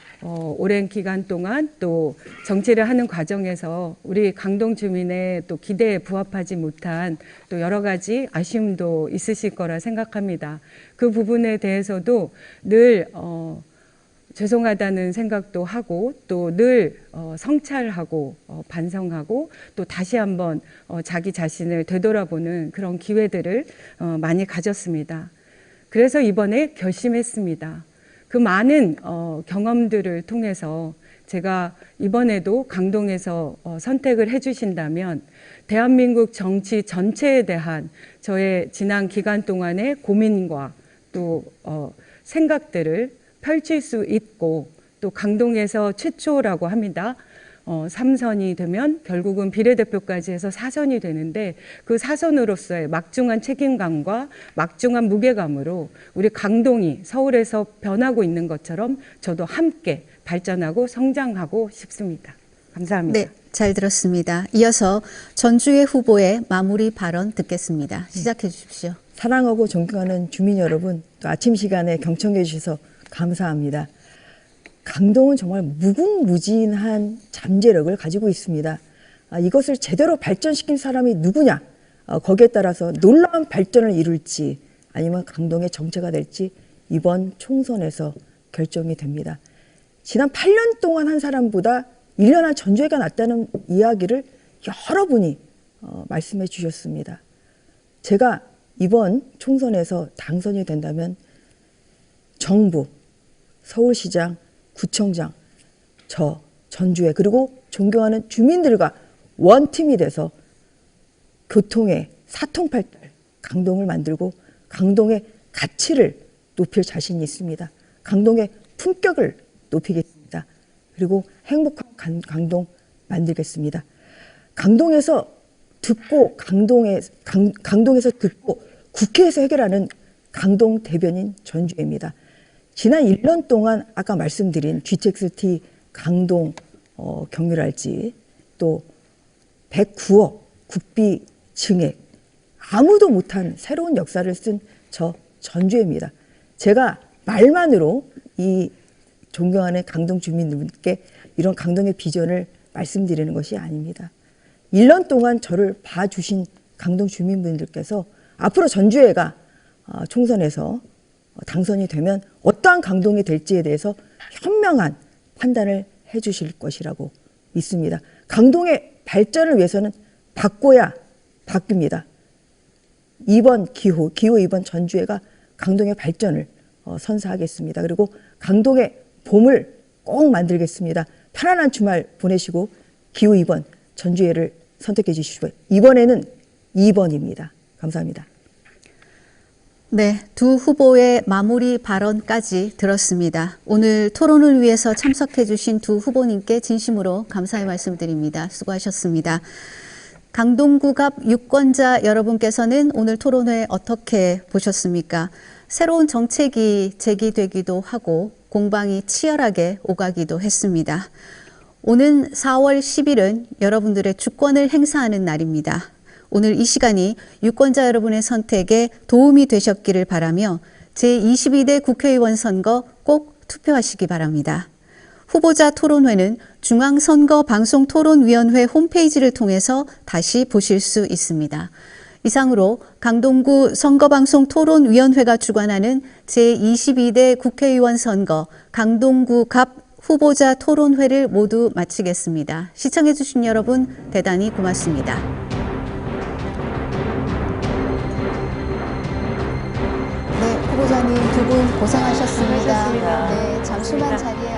오랜 기간 동안 또 정치를 하는 과정에서 우리 강동 주민의 또 기대에 부합하지 못한 또 여러 가지 아쉬움도 있으실 거라 생각합니다. 그 부분에 대해서도 늘 죄송하다는 생각도 하고 또 늘 성찰하고 반성하고 또 다시 한번 자기 자신을 되돌아보는 그런 기회들을 많이 가졌습니다. 그래서 이번에 결심했습니다. 그 많은 경험들을 통해서 제가 이번에도 강동에서 선택을 해주신다면 대한민국 정치 전체에 대한 저의 지난 기간 동안의 고민과 또 생각들을 펼칠 수 있고 또 강동에서 최초라고 합니다. 3선이 되면 결국은 비례대표까지 해서 4선이 되는데 그 4선으로서의 막중한 책임감과 막중한 무게감으로 우리 강동이 서울에서 변하고 있는 것처럼 저도 함께 발전하고 성장하고 싶습니다. 감사합니다. 네, 잘 들었습니다. 이어서 전주혜 후보의 마무리 발언 듣겠습니다. 시작해 주십시오. 사랑하고 존경하는 주민 여러분, 또 아침 시간에 경청해 주셔서 감사합니다. 강동은 정말 무궁무진한 잠재력을 가지고 있습니다. 이것을 제대로 발전시킨 사람이 누구냐? 거기에 따라서 놀라운 발전을 이룰지 아니면 강동의 정체가 될지 이번 총선에서 결정이 됩니다. 지난 8년 동안 한 사람보다 1년 한 전주회가 낫다는 이야기를 여러분이 말씀해 주셨습니다. 제가 이번 총선에서 당선이 된다면 정부, 서울시장, 구청장, 저 전주회 그리고 존경하는 주민들과 원팀이 돼서 교통의 사통팔달 강동을 만들고 강동의 가치를 높일 자신이 있습니다. 강동의 품격을 높이겠습니다. 그리고 행복한 강동 만들겠습니다. 강동에서 듣고 강동에서 듣고 국회에서 해결하는 강동 대변인 전주혜입니다. 지난 1년 동안 아까 말씀드린 GTX-T 강동 경유랄지 또 109억 국비 증액 아무도 못한 새로운 역사를 쓴 저 전주혜입니다. 제가 말만으로 이 존경하는 강동 주민들께 이런 강동의 비전을 말씀드리는 것이 아닙니다. 1년 동안 저를 봐주신 강동 주민분들께서 앞으로 전주회가 총선에서 당선이 되면 어떠한 강동이 될지에 대해서 현명한 판단을 해 주실 것이라고 믿습니다. 강동의 발전을 위해서는 바꿔야 바뀝니다. 이번 기호 2번 전주회가 강동의 발전을 선사하겠습니다. 그리고 강동의 봄을 꼭 만들겠습니다. 편안한 주말 보내시고 기호 2번 전주회를 선택해 주시고요. 이번에는 2번입니다. 감사합니다. 네, 두 후보의 마무리 발언까지 들었습니다. 오늘 토론을 위해서 참석해 주신 두 후보님께 진심으로 감사의 말씀드립니다. 수고하셨습니다. 강동구갑 유권자 여러분께서는 오늘 토론회 어떻게 보셨습니까? 새로운 정책이 제기되기도 하고 공방이 치열하게 오가기도 했습니다. 오는 4월 10일은 여러분들의 주권을 행사하는 날입니다. 오늘 이 시간이 유권자 여러분의 선택에 도움이 되셨기를 바라며 제22대 국회의원 선거 꼭 투표하시기 바랍니다. 후보자 토론회는 중앙선거방송토론위원회 홈페이지를 통해서 다시 보실 수 있습니다. 이상으로 강동구 선거방송토론위원회가 주관하는 제22대 국회의원 선거 강동구 갑 후보자 토론회를 모두 마치겠습니다. 시청해주신 여러분 대단히 고맙습니다. 네, 후보자님 두 분 고생하셨습니다. 수고하셨습니다. 네, 잠시만 자리에